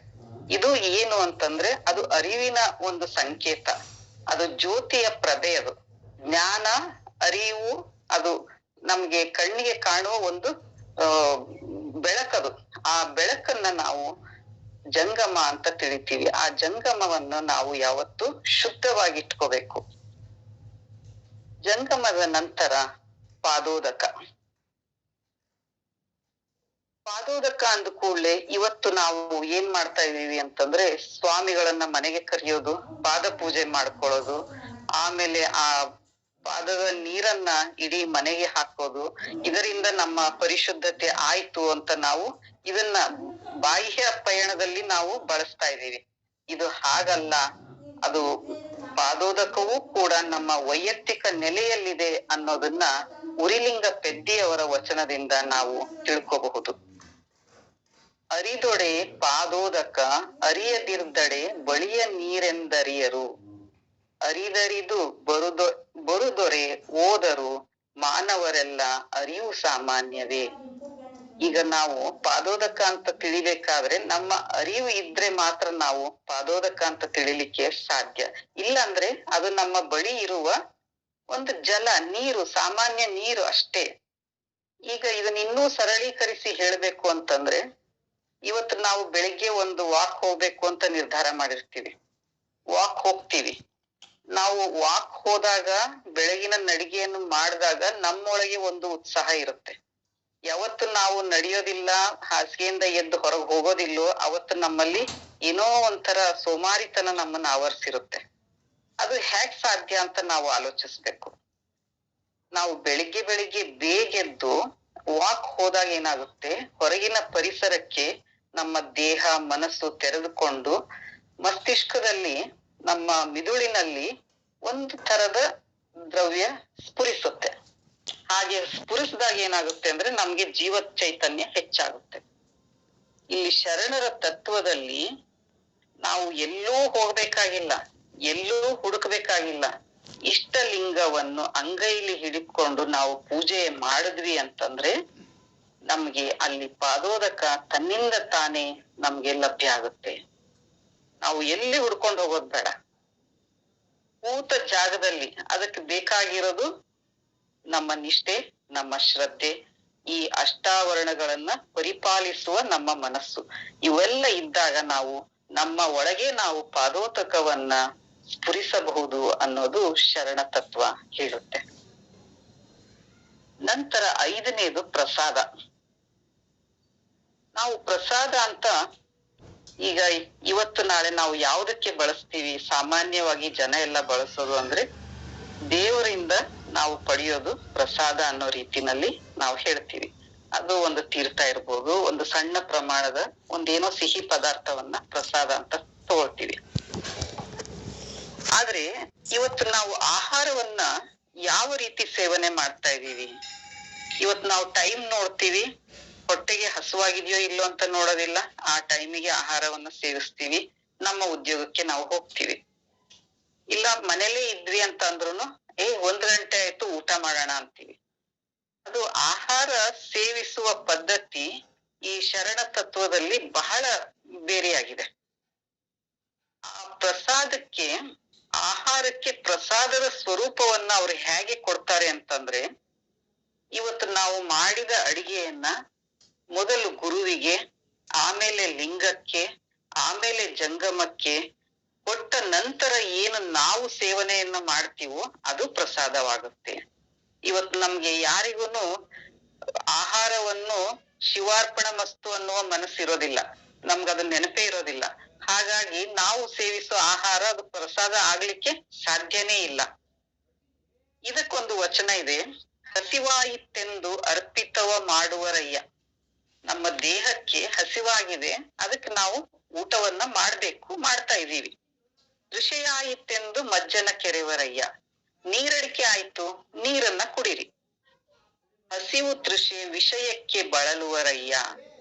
ಇದು ಏನು ಅಂತಂದ್ರೆ ಅದು ಅರಿವಿನ ಒಂದು ಸಂಕೇತ, ಅದು ಜ್ಯೋತಿಯ ಪ್ರಭೆ, ಅದು ಜ್ಞಾನ ಅರಿವು, ಅದು ನಮ್ಗೆ ಕಣ್ಣಿಗೆ ಕಾಣುವ ಒಂದು ಬೆಳಕದು. ಆ ಬೆಳಕನ್ನ ನಾವು ಜಂಗಮ ಅಂತ ತಿಳಿತೀವಿ. ಆ ಜಂಗಮವನ್ನು ನಾವು ಯಾವತ್ತು ಶುದ್ಧವಾಗಿಟ್ಕೋಬೇಕು. ಜಂಗಮದ ನಂತರ ಪಾದೋದಕ. ಪಾದೋದಕ ಅಂದ ಕೂಡ್ಲೆ ಇವತ್ತು ನಾವು ಏನ್ ಮಾಡ್ತಾ ಇದೀವಿ ಅಂತಂದ್ರೆ, ಸ್ವಾಮಿಗಳನ್ನ ಮನೆಗೆ ಕರೆಯೋದು, ಪಾದ ಪೂಜೆ ಮಾಡ್ಕೊಳ್ಳೋದು, ಆಮೇಲೆ ಆ ಪಾದದ ನೀರನ್ನ ಇಡೀ ಮನೆಗೆ ಹಾಕೋದು, ಇದರಿಂದ ನಮ್ಮ ಪರಿಶುದ್ಧತೆ ಆಯ್ತು ಅಂತ ನಾವು ಇದನ್ನ ಬಾಹ್ಯ ಪಯಣದಲ್ಲಿ ನಾವು ಬಳಸ್ತಾ ಇದೀವಿ. ಇದು ಹಾಗಲ್ಲ. ಅದು ಪಾದೋದಕವೂ ಕೂಡ ನಮ್ಮ ವೈಯಕ್ತಿಕ ನೆಲೆಯಲ್ಲಿದೆ ಅನ್ನೋದನ್ನ ಉರಿಲಿಂಗ ಪೆದ್ದಿಯವರ ವಚನದಿಂದ ನಾವು ತಿಳ್ಕೋಬಹುದು. ಅರಿದೊಡೆ ಪಾದೋದಕ ಅರಿಯದಿರ್ದಡೆ ಬಳಿಯ ನೀರೆಂದರಿಯರು, ಅರಿದರಿದು ಬರುದೊರೆ ಓದರು ಮಾನವರೆಲ್ಲ ಅರಿವು ಸಾಮಾನ್ಯವೇ. ಈಗ ನಾವು ಪಾದೋದಕ ಅಂತ ತಿಳಿಬೇಕಾದ್ರೆ ನಮ್ಮ ಅರಿವು ಇದ್ರೆ ಮಾತ್ರ ನಾವು ಪಾದೋದಕ ಅಂತ ತಿಳಿಲಿಕ್ಕೆ ಸಾಧ್ಯ. ಇಲ್ಲಾಂದ್ರೆ ಅದು ನಮ್ಮ ಬಳಿ ಇರುವ ಒಂದು ಜಲ, ನೀರು, ಸಾಮಾನ್ಯ ನೀರು ಅಷ್ಟೇ. ಈಗ ಇದನ್ನ ಇನ್ನೂ ಸರಳೀಕರಿಸಿ ಹೇಳ್ಬೇಕು ಅಂತಂದ್ರೆ, ಇವತ್ತು ನಾವು ಬೆಳಿಗ್ಗೆ ಒಂದು ವಾಕ್ ಹೋಗ್ಬೇಕು ಅಂತ ನಿರ್ಧಾರ ಮಾಡಿರ್ತೀವಿ, ವಾಕ್ ಹೋಗ್ತೀವಿ. ನಾವು ವಾಕ್ ಹೋದಾಗ, ಬೆಳಗಿನ ನಡಿಗೆಯನ್ನು ಮಾಡಿದಾಗ ನಮ್ಮೊಳಗೆ ಒಂದು ಉತ್ಸಾಹ ಇರುತ್ತೆ. ಯಾವತ್ತು ನಾವು ನಡೆಯೋದಿಲ್ಲ, ಹಾಸಿಗೆಯಿಂದ ಎದ್ದು ಹೊರಗೆ ಹೋಗೋದಿಲ್ಲೋ ಅವತ್ತು ನಮ್ಮಲ್ಲಿ ಏನೋ ಒಂಥರ ಸೋಮಾರಿತನ ನಮ್ಮನ್ನ ಆವರಿಸಿರುತ್ತೆ. ಅದು ಹೇಗ್ ಸಾಧ್ಯ ಅಂತ ನಾವು ಆಲೋಚಿಸ್ಬೇಕು. ನಾವು ಬೆಳಿಗ್ಗೆ ಬೇಗೆದ್ದು ವಾಕ್ ಹೋದಾಗ ಏನಾಗುತ್ತೆ, ಹೊರಗಿನ ಪರಿಸರಕ್ಕೆ ನಮ್ಮ ದೇಹ ಮನಸ್ಸು ತೆರೆದುಕೊಂಡು ಮಸ್ತಿಷ್ಕದಲ್ಲಿ, ನಮ್ಮ ಮಿದುಳಿನಲ್ಲಿ ಒಂದು ತರದ ದ್ರವ್ಯ ಸ್ಫುರಿಸುತ್ತೆ. ಹಾಗೆ ಸ್ಫುರಿಸಿದಾಗ ಏನಾಗುತ್ತೆ ಅಂದ್ರೆ ನಮ್ಗೆ ಜೀವ ಚೈತನ್ಯ ಹೆಚ್ಚಾಗುತ್ತೆ. ಇಲ್ಲಿ ಶರಣರ ತತ್ವದಲ್ಲಿ ನಾವು ಎಲ್ಲೂ ಹೋಗ್ಬೇಕಾಗಿಲ್ಲ, ಎಲ್ಲೂ ಹುಡುಕ್ಬೇಕಾಗಿಲ್ಲ. ಇಷ್ಟಲಿಂಗವನ್ನು ಅಂಗೈಲಿ ಹಿಡಿದುಕೊಂಡು ನಾವು ಪೂಜೆ ಮಾಡಿದ್ವಿ ಅಂತಂದ್ರೆ ನಮ್ಗೆ ಅಲ್ಲಿ ಪಾದೋದಕ ತನ್ನಿಂದ ತಾನೇ ನಮ್ಗೆ ಲಭ್ಯ ಆಗುತ್ತೆ. ನಾವು ಎಲ್ಲಿ ಹುಡ್ಕೊಂಡು ಹೋಗೋದ್ ಬೇಡ. ಕೂತ ಜಾಗದಲ್ಲಿ ಅದಕ್ಕೆ ಬೇಕಾಗಿರೋದು ನಮ್ಮ ನಿಷ್ಠೆ, ನಮ್ಮ ಶ್ರದ್ಧೆ, ಈ ಅಷ್ಟಾವರಣಗಳನ್ನ ಪರಿಪಾಲಿಸುವ ನಮ್ಮ ಮನಸ್ಸು. ಇವೆಲ್ಲ ಇದ್ದಾಗ ನಾವು ನಮ್ಮ ಒಳಗೆ ನಾವು ಪಾದೋದಕವನ್ನ ಸ್ಫುರಿಸಬಹುದು ಅನ್ನೋದು ಶರಣ ತತ್ವ ಹೇಳುತ್ತೆ. ನಂತರ 5ನೇದು ಪ್ರಸಾದ. ನಾವು ಪ್ರಸಾದ ಅಂತ ಈಗ ಇವತ್ತು ನಾಳೆ ನಾವು ಯಾವುದಕ್ಕೆ ಬಳಸ್ತೀವಿ? ಸಾಮಾನ್ಯವಾಗಿ ಜನ ಎಲ್ಲ ಬಳಸೋದು ಅಂದ್ರೆ ದೇವರಿಂದ ನಾವು ಪಡೆಯೋದು ಪ್ರಸಾದ ಅನ್ನೋ ರೀತಿನಲ್ಲಿ ನಾವು ಹೇಳ್ತೀವಿ. ಅದು ಒಂದು ತೀರ್ಥ ಇರ್ಬೋದು, ಒಂದು ಸಣ್ಣ ಪ್ರಮಾಣದ ಒಂದೇನೋ ಸಿಹಿ ಪದಾರ್ಥವನ್ನ ಪ್ರಸಾದ ಅಂತ ತಗೊಳ್ತೀವಿ. ಆದ್ರೆ ಇವತ್ತು ನಾವು ಆಹಾರವನ್ನ ಯಾವ ರೀತಿ ಸೇವನೆ ಮಾಡ್ತಾ ಇದೀವಿ? ಇವತ್ತು ನಾವು ಟೈಮ್ ನೋಡ್ತೀವಿ, ಹೊಟ್ಟೆಗೆ ಹಸುವಾಗಿದೆಯೋ ಇಲ್ಲೋ ಅಂತ ನೋಡೋದಿಲ್ಲ, ಆ ಟೈಮಿಗೆ ಆಹಾರವನ್ನ ಸೇವಿಸ್ತೀವಿ, ನಮ್ಮ ಉದ್ಯೋಗಕ್ಕೆ ನಾವು ಹೋಗ್ತೀವಿ. ಇಲ್ಲ ಮನೇಲೇ ಇದ್ವಿ ಅಂತ ಅಂದ್ರುನು 1 ಗಂಟೆ ಆಯ್ತು ಊಟ ಮಾಡೋಣ ಅಂತೀವಿ. ಅದು ಆಹಾರ ಸೇವಿಸುವ ಪದ್ಧತಿ ಈ ಶರಣ ತತ್ವದಲ್ಲಿ ಬಹಳ ಬೇರೆಯಾಗಿದೆ. ಆ ಪ್ರಸಾದಕ್ಕೆ, ಆಹಾರಕ್ಕೆ ಪ್ರಸಾದದ ಸ್ವರೂಪವನ್ನ ಅವ್ರು ಹೇಗೆ ಕೊಡ್ತಾರೆ ಅಂತಂದ್ರೆ, ಇವತ್ತು ನಾವು ಮಾಡಿದ ಅಡಿಗೆಯನ್ನ ಮೊದಲು ಗುರುವಿಗೆ, ಆಮೇಲೆ ಲಿಂಗಕ್ಕೆ, ಆಮೇಲೆ ಜಂಗಮಕ್ಕೆ ಕೊಟ್ಟ ನಂತರ ಏನು ನಾವು ಸೇವನೆಯನ್ನ ಮಾಡ್ತೀವೋ ಅದು ಪ್ರಸಾದವಾಗುತ್ತೆ. ಇವತ್ತು ನಮ್ಗೆ ಯಾರಿಗೂನು ಆಹಾರವನ್ನು ಶಿವಾರ್ಪಣ ಮಸ್ತು ಅನ್ನುವ ಮನಸ್ಸಿರೋದಿಲ್ಲ, ನಮ್ಗದು ನೆನಪೇ ಇರೋದಿಲ್ಲ. ಹಾಗಾಗಿ ನಾವು ಸೇವಿಸೋ ಆಹಾರ ಅದು ಪ್ರಸಾದ ಆಗ್ಲಿಕ್ಕೆ ಸಾಧ್ಯನೇ ಇಲ್ಲ. ಇದಕ್ಕೊಂದು ವಚನ ಇದೆ, ಹಸಿವಾಯಿತೆಂದು ಅರ್ಪಿತವ ಮಾಡುವರಯ್ಯ. ನಮ್ಮ ದೇಹಕ್ಕೆ ಹಸಿವಾಗಿದೆ, ಅದಕ್ಕೆ ನಾವು ಊಟವನ್ನ ಮಾಡ್ಬೇಕು, ಮಾಡ್ತಾ ಇದೀವಿ. ತೃಷೆಯಾಯಿತೆಂದು ಮಜ್ಜನ ಕೆರೆವರಯ್ಯ. ನೀರಡಿಕೆ ಆಯ್ತು, ನೀರನ್ನ ಕುಡಿರಿ. ಹಸಿವು ತೃಷೆ ವಿಷಯಕ್ಕೆ ಬಳಲುವರಯ್ಯ.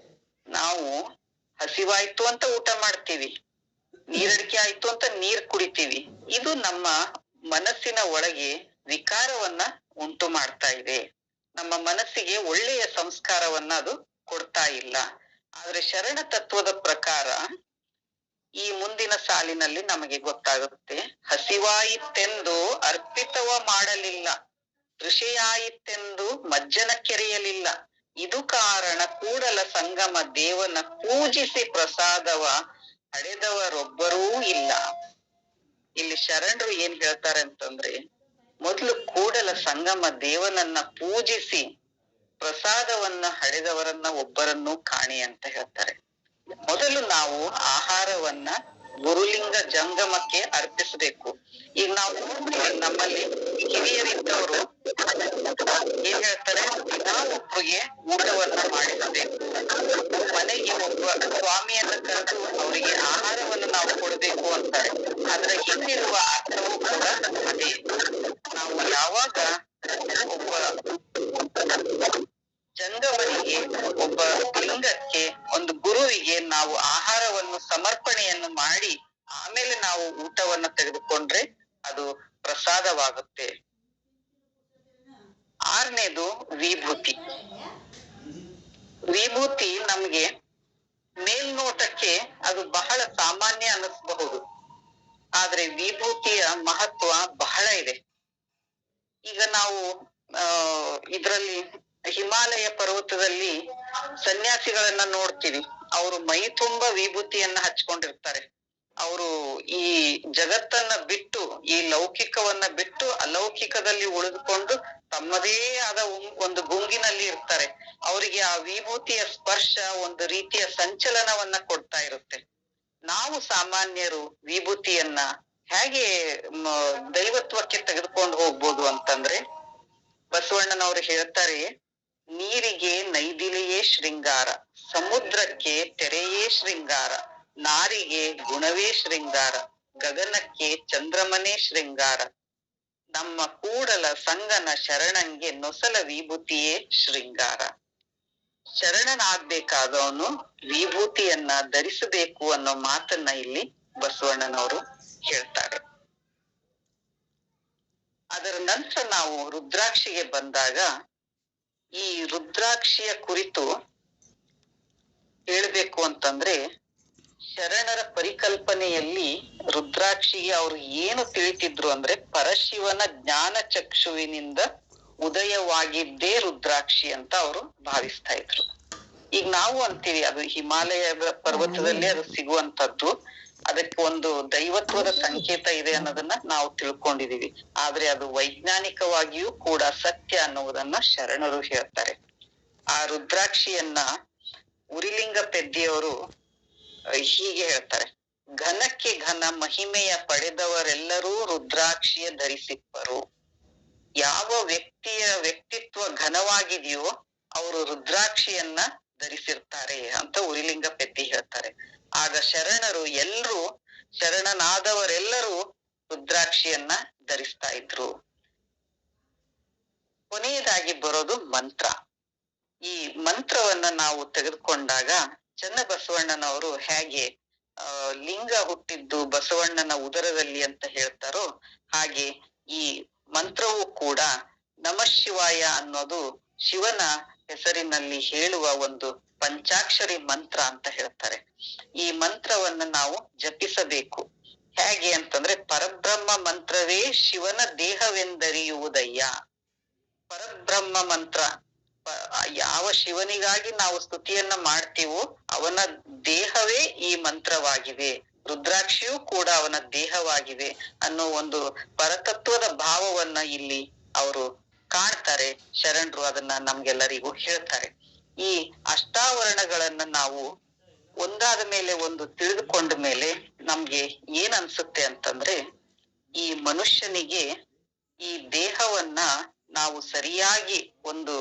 ನಾವು ಹಸಿವಾಯ್ತು ಅಂತ ಊಟ ಮಾಡ್ತೀವಿ, ನೀರಡಿಕೆ ಆಯ್ತು ಅಂತ ನೀರ್ ಕುಡಿತೀವಿ. ಇದು ನಮ್ಮ ಮನಸ್ಸಿನ ಒಳಗೆ ವಿಕಾರವನ್ನ ಉಂಟು ಮಾಡ್ತಾ ಇದೆ. ನಮ್ಮ ಮನಸ್ಸಿಗೆ ಒಳ್ಳೆಯ ಸಂಸ್ಕಾರವನ್ನ ಅದು ಕೊಡ್ತಾ ಇಲ್ಲ. ಆದ್ರೆ ಶರಣ ತತ್ವದ ಪ್ರಕಾರ ಈ ಮುಂದಿನ ಸಾಲಿನಲ್ಲಿ ನಮಗೆ ಗೊತ್ತಾಗುತ್ತೆ, ಹಸಿವಾಯಿತೆಂದು ಅರ್ಪಿತವ ಮಾಡಲಿಲ್ಲ, ತೃಷೆಯಾಯಿತೆಂದು ಮಜ್ಜನ ಕೆರೆಯಲಿಲ್ಲ. ಇದು ಕಾರಣ ಕೂಡಲ ಸಂಗಮ ದೇವನ ಪೂಜಿಸಿ ಪ್ರಸಾದವ ಹಡೆದವರೊಬ್ಬರೂ ಇಲ್ಲ. ಇಲ್ಲಿ ಶರಣರು ಏನ್ ಹೇಳ್ತಾರೆ ಅಂತಂದ್ರೆ, ಮೊದಲು ಕೂಡಲ ಸಂಗಮ ದೇವನನ್ನ ಪೂಜಿಸಿ ಪ್ರಸಾದವನ್ನ ಹಡೆದವರನ್ನ ಒಬ್ಬರನ್ನು ಕಾಣಿ ಅಂತ ಹೇಳ್ತಾರೆ. ಮೊದಲು ನಾವು ಆಹಾರವನ್ನ ಗುರುಲಿಂಗ ಜಂಗಮಕ್ಕೆ ಅರ್ಪಿಸಬೇಕು. ಈಗ ನಾವು ನಮ್ಮಲ್ಲಿ ಹಿರಿಯರಿದ್ದವರು ಏನ್ ಹೇಳ್ತಾರೆ, ಒಬ್ಬರಿಗೆ ಊಟವನ್ನ ಮಾಡಿಸಬೇಕು, ಮನೆಗೆ ಒಬ್ಬ ಸ್ವಾಮಿಯನ್ನ ಕರೆದು ಅವರಿಗೆ ಆಹಾರವನ್ನು ನಾವು ಕೊಡಬೇಕು ಅಂತಾರೆ. ಅದರ ಹಿಂದಿರುವ ಅರ್ಥವೂ ಕೂಡ ಅದೇ. ನಾವು ಯಾವಾಗ ಒಬ್ಬ ಜಂಗಮನಿಗೆ, ಒಬ್ಬ ಲಿಂಗಕ್ಕೆ, ಒಂದು ಗುರುವಿಗೆ ನಾವು ಆಹಾರವನ್ನು ಸಮರ್ಪಣೆಯನ್ನು ಮಾಡಿ ಆಮೇಲೆ ನಾವು ಊಟವನ್ನ ತೆಗೆದುಕೊಂಡ್ರೆ ಅದು ಪ್ರಸಾದವಾಗುತ್ತೆ. ಆರನೇದು ವಿಭೂತಿ. ವಿಭೂತಿ ನಮ್ಗೆ ಮೇಲ್ನೋಟಕ್ಕೆ ಅದು ಬಹಳ ಸಾಮಾನ್ಯ ಅನ್ನಿಸಬಹುದು, ಆದ್ರೆ ವಿಭೂತಿಯ ಮಹತ್ವ ಬಹಳ ಇದೆ. ಈಗ ನಾವು ಇದ್ರಲ್ಲಿ ಹಿಮಾಲಯ ಪರ್ವತದಲ್ಲಿ ಸನ್ಯಾಸಿಗಳನ್ನ ನೋಡ್ತೀವಿ. ಅವರು ಮೈ ತುಂಬಾ ವಿಭೂತಿಯನ್ನ ಹಚ್ಕೊಂಡಿರ್ತಾರೆ. ಅವರು ಈ ಜಗತ್ತನ್ನ ಬಿಟ್ಟು, ಈ ಲೌಕಿಕವನ್ನ ಬಿಟ್ಟು ಅಲೌಕಿಕದಲ್ಲಿ ಉಳಿದುಕೊಂಡು ತಮ್ಮದೇ ಆದ ಒಂದು ಗುಂಗಿನಲ್ಲಿ ಇರ್ತಾರೆ. ಅವರಿಗೆ ಆ ವಿಭೂತಿಯ ಸ್ಪರ್ಶ ಒಂದು ರೀತಿಯ ಸಂಚಲನವನ್ನ ಕೊಡ್ತಾ ಇರುತ್ತೆ. ನಾವು ಸಾಮಾನ್ಯರು ವಿಭೂತಿಯನ್ನ ಹೇಗೆ ದೈವತ್ವಕ್ಕೆ ತೆಗೆದುಕೊಂಡು ಹೋಗ್ಬೋದು ಅಂತಂದ್ರೆ, ಬಸವಣ್ಣನವರು ಹೇಳ್ತಾರೆ, ನೀರಿಗೆ ನೈದಿಲೆಯೇ ಶೃಂಗಾರ, ಸಮುದ್ರಕ್ಕೆ ತೆರೆಯೇ ಶೃಂಗಾರ, ನಾರಿಗೆ ಗುಣವೇ ಶೃಂಗಾರ, ಗಗನಕ್ಕೆ ಚಂದ್ರಮನೇ ಶೃಂಗಾರ, ನಮ್ಮ ಕೂಡಲ ಸಂಗನ ಶರಣಂಗೆ ನೊಸಲ ವಿಭೂತಿಯೇ ಶೃಂಗಾರ. ಶರಣನಾಗ್ಬೇಕಾದವನು ವಿಭೂತಿಯನ್ನ ಧರಿಸಬೇಕು ಅನ್ನೋ ಮಾತನ್ನ ಇಲ್ಲಿ ಬಸವಣ್ಣನವರು ಹೇಳ್ತಾರೆ. ಅದರ ನಂತರ ನಾವು ರುದ್ರಾಕ್ಷಿಗೆ ಬಂದಾಗ, ಈ ರುದ್ರಾಕ್ಷಿಯ ಕುರಿತು ಹೇಳ್ಬೇಕು ಅಂತಂದ್ರೆ, ಶರಣರ ಪರಿಕಲ್ಪನೆಯಲ್ಲಿ ರುದ್ರಾಕ್ಷಿಗೆ ಅವರು ಏನು ತಿಳಿತಿದ್ರು ಅಂದ್ರೆ, ಪರಶಿವನ ಜ್ಞಾನ ಚಕ್ಷುವಿನಿಂದ ಉದಯವಾಗಿದ್ದೇ ರುದ್ರಾಕ್ಷಿ ಅಂತ ಅವರು ಭಾವಿಸ್ತಾ ಇದ್ರು. ಈಗ ನಾವು ಅಂತೀವಿ ಅದು ಹಿಮಾಲಯದ ಪರ್ವತದಲ್ಲಿ ಅದು ಸಿಗುವಂತದ್ದು, ಅದಕ್ಕೆ ಒಂದು ದೈವತ್ವದ ಸಂಕೇತ ಇದೆ ಅನ್ನೋದನ್ನ ನಾವು ತಿಳ್ಕೊಂಡಿದೀವಿ. ಆದ್ರೆ ಅದು ವೈಜ್ಞಾನಿಕವಾಗಿಯೂ ಕೂಡ ಸತ್ಯ ಅನ್ನುವುದನ್ನ ಶರಣರು ಹೇಳ್ತಾರೆ. ಆ ರುದ್ರಾಕ್ಷಿಯನ್ನ ಉರಿಲಿಂಗ ಪೆದ್ದಿಯವರು ಹೀಗೆ ಹೇಳ್ತಾರೆ, ಘನಕ್ಕೆ ಘನ ಮಹಿಮೆಯ ಪಡೆದವರೆಲ್ಲರೂ ರುದ್ರಾಕ್ಷಿಯ ಧರಿಸಿಪ್ಪರು. ಯಾವ ವ್ಯಕ್ತಿಯ ವ್ಯಕ್ತಿತ್ವ ಘನವಾಗಿದೆಯೋ ಅವರು ರುದ್ರಾಕ್ಷಿಯನ್ನ ಧರಿಸಿರ್ತಾರೆ ಅಂತ ಉರಿಲಿಂಗ ಪೆದ್ದಿ ಹೇಳ್ತಾರೆ. ಆಗ ಶರಣರು ಎಲ್ಲರೂ, ಶರಣನಾದವರೆಲ್ಲರೂ ರುದ್ರಾಕ್ಷಿಯನ್ನ ಧರಿಸ್ತಾ ಇದ್ರು. ಕೊನೆಯದಾಗಿ ಬರೋದು ಮಂತ್ರ. ಈ ಮಂತ್ರವನ್ನ ನಾವು ತೆಗೆದುಕೊಂಡಾಗ ಚನ್ನಬಸವಣ್ಣನವರು ಹೇಗೆ ಲಿಂಗ ಹುಟ್ಟಿದ್ದು ಬಸವಣ್ಣನ ಉದರದಲ್ಲಿ ಅಂತ ಹೇಳ್ತಾರೋ, ಹಾಗೆ ಈ ಮಂತ್ರವೂ ಕೂಡ ನಮಃ ಶಿವಾಯ ಅನ್ನೋದು ಶಿವನ ಹೆಸರಿನಲ್ಲಿ ಹೇಳುವ ಒಂದು ಪಂಚಾಕ್ಷರಿ ಮಂತ್ರ ಅಂತ ಹೇಳ್ತಾರೆ. ಈ ಮಂತ್ರವನ್ನ ನಾವು ಜಪಿಸಬೇಕು. ಹೇಗೆ ಅಂತಂದ್ರೆ, ಪರಬ್ರಹ್ಮ ಮಂತ್ರವೇ ಶಿವನ ದೇಹವೆಂದರಿಯುವುದಯ್ಯ. ಪರಬ್ರಹ್ಮ ಮಂತ್ರ ಯಾವ ಶಿವನಿಗಾಗಿ ನಾವು ಸ್ತುತಿಯನ್ನ ಮಾಡ್ತೀವೋ ಅವನ ದೇಹವೇ ಈ ಮಂತ್ರವಾಗಿದೆ, ರುದ್ರಾಕ್ಷಿಯೂ ಕೂಡ ಅವನ ದೇಹವಾಗಿದೆ ಅನ್ನೋ ಒಂದು ಪರತತ್ವದ ಭಾವವನ್ನ ಇಲ್ಲಿ ಅವರು ಕಾಣ್ತಾರೆ. ಶರಣರು ಅದನ್ನ ನಮ್ಗೆಲ್ಲರಿಗೂ ಹೇಳ್ತಾರೆ. ಈ ಅಷ್ಟಾವರಣಗಳನ್ನ ನಾವು ಒಂದಾದ ಮೇಲೆ ಒಂದು ತಿಳಿದುಕೊಂಡ ಮೇಲೆ ನಮ್ಗೆ ಏನ್ ಅನ್ಸುತ್ತೆ ಅಂತಂದ್ರೆ, ಈ ಮನುಷ್ಯನಿಗೆ ಈ ದೇಹವನ್ನ ನಾವು ಸರಿಯಾಗಿ ಒಂದು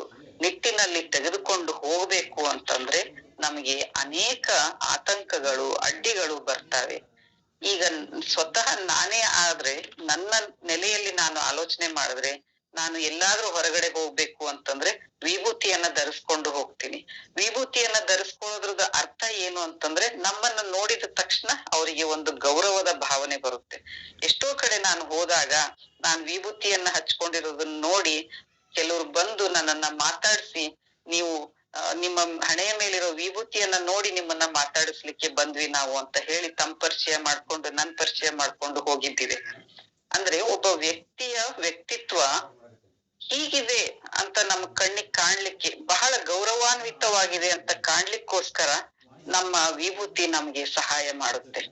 ನಿಟ್ಟಿನಲ್ಲಿ ತೆಗೆದುಕೊಂಡು ಹೋಗ್ಬೇಕು ಅಂತಂದ್ರೆ ನಮಗೆ ಅನೇಕ ಆತಂಕಗಳು, ಅಡ್ಡಿಗಳು ಬರ್ತವೆ. ಈಗ ಸ್ವತಃ ನಾನೇ ಆದ್ರೆ ನನ್ನ ನೆಲೆಯಲ್ಲಿ ನಾನು ಆಲೋಚನೆ ಮಾಡಿದ್ರೆ, ನಾನು ಎಲ್ಲಾದ್ರೂ ಹೊರಗಡೆ ಹೋಗ್ಬೇಕು ಅಂತಂದ್ರೆ ವಿಭೂತಿಯನ್ನ ಧರಿಸ್ಕೊಂಡು ಹೋಗ್ತೀನಿ. ವಿಭೂತಿಯನ್ನ ಧರಿಸ್ಕೊಳ್ಳೋದ್ರದ ಅರ್ಥ ಏನು ಅಂತಂದ್ರೆ, ನಮ್ಮನ್ನ ನೋಡಿದ ತಕ್ಷಣ ಅವರಿಗೆ ಒಂದು ಗೌರವದ ಭಾವನೆ ಬರುತ್ತೆ. ಎಷ್ಟೋ ಕಡೆ ನಾನು ಹೋದಾಗ ನಾನು ವಿಭೂತಿಯನ್ನ ಹಚ್ಕೊಂಡಿರೋದನ್ನ ನೋಡಿ ಕೆಲವ್ರು ಬಂದು ನನ್ನನ್ನ ಮಾತಾಡಿಸಿ, ನೀವು ನಿಮ್ಮ ಹಣೆಯ ಮೇಲಿರೋ ವಿಭೂತಿಯನ್ನ ನೋಡಿ ನಿಮ್ಮನ್ನ ಮಾತಾಡಿಸ್ಲಿಕ್ಕೆ ಬಂದ್ವಿ ನಾವು ಅಂತ ಹೇಳಿ ತಮ್ಮ ಪರಿಚಯ ಮಾಡ್ಕೊಂಡು ನನ್ ಪರಿಚಯ ಮಾಡ್ಕೊಂಡು ಹೋಗಿದ್ದೀವಿ. ಅಂದ್ರೆ ಒಬ್ಬ ವ್ಯಕ್ತಿಯ ವ್ಯಕ್ತಿತ್ವ ಹೀಗಿದೆ ಅಂತ ನಮ್ ಕಣ್ಣಿಗೆ ಕಾಣ್ಲಿಕ್ಕೆ, ಬಹಳ ಗೌರವಾನ್ವಿತವಾಗಿದೆ ಅಂತ ಕಾಣ್ಲಿಕ್ಕೋಸ್ಕರ ನಮ್ಮ ವಿಭೂತಿ ನಮ್ಗೆ ಸಹಾಯ ಮಾಡುತ್ತೆ.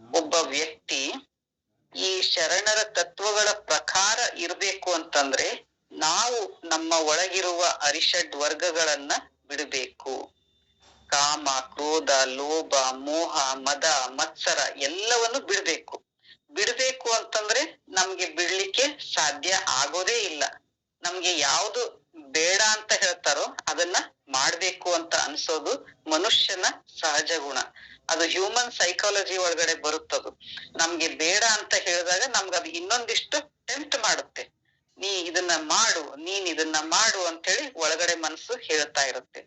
ಒಬ್ಬ ವ್ಯಕ್ತಿ ಈ ಶರಣರ ತತ್ವಗಳ ಪ್ರಕಾರ ಇರ್ಬೇಕು ಅಂತಂದ್ರೆ ನಾವು ನಮ್ಮ ಒಳಗಿರುವ ಅರಿಷಡ್ ವರ್ಗಗಳನ್ನ ಬಿಡಬೇಕು. ಕಾಮ, ಕ್ರೋಧ, ಲೋಭ, ಮೋಹ, ಮದ, ಮತ್ಸರ ಎಲ್ಲವನ್ನು ಬಿಡ್ಬೇಕು ಅಂತಂದ್ರೆ ನಮ್ಗೆ ಬಿಡ್ಲಿಕ್ಕೆ ಸಾಧ್ಯ ಆಗೋದೇ ಇಲ್ಲ. ನಮ್ಗೆ ಯಾವ್ದು ಬೇಡ ಅಂತ ಹೇಳ್ತಾರೋ ಅದನ್ನ ಮಾಡ್ಬೇಕು ಅಂತ ಅನ್ಸೋದು ಮನುಷ್ಯನ ಸಹಜ ಗುಣ. ಅದು ಹ್ಯೂಮನ್ ಸೈಕಾಲಜಿ ಒಳಗಡೆ ಬರುತ್ತದು. ನಮ್ಗೆ ಬೇಡ ಅಂತ ಹೇಳಿದಾಗ ನಮ್ಗೆ ಅದು ಇನ್ನೊಂದಿಷ್ಟು ಟೆಂಪ್ಟ್ ಮಾಡುತ್ತೆ. ನೀ ಇದನ್ನ ಮಾಡು, ನೀನ್ ಇದನ್ನ ಮಾಡು ಅಂತ ಹೇಳಿ ಒಳಗಡೆ ಮನಸ್ಸು ಹೇಳ್ತಾ ಇರುತ್ತೆ.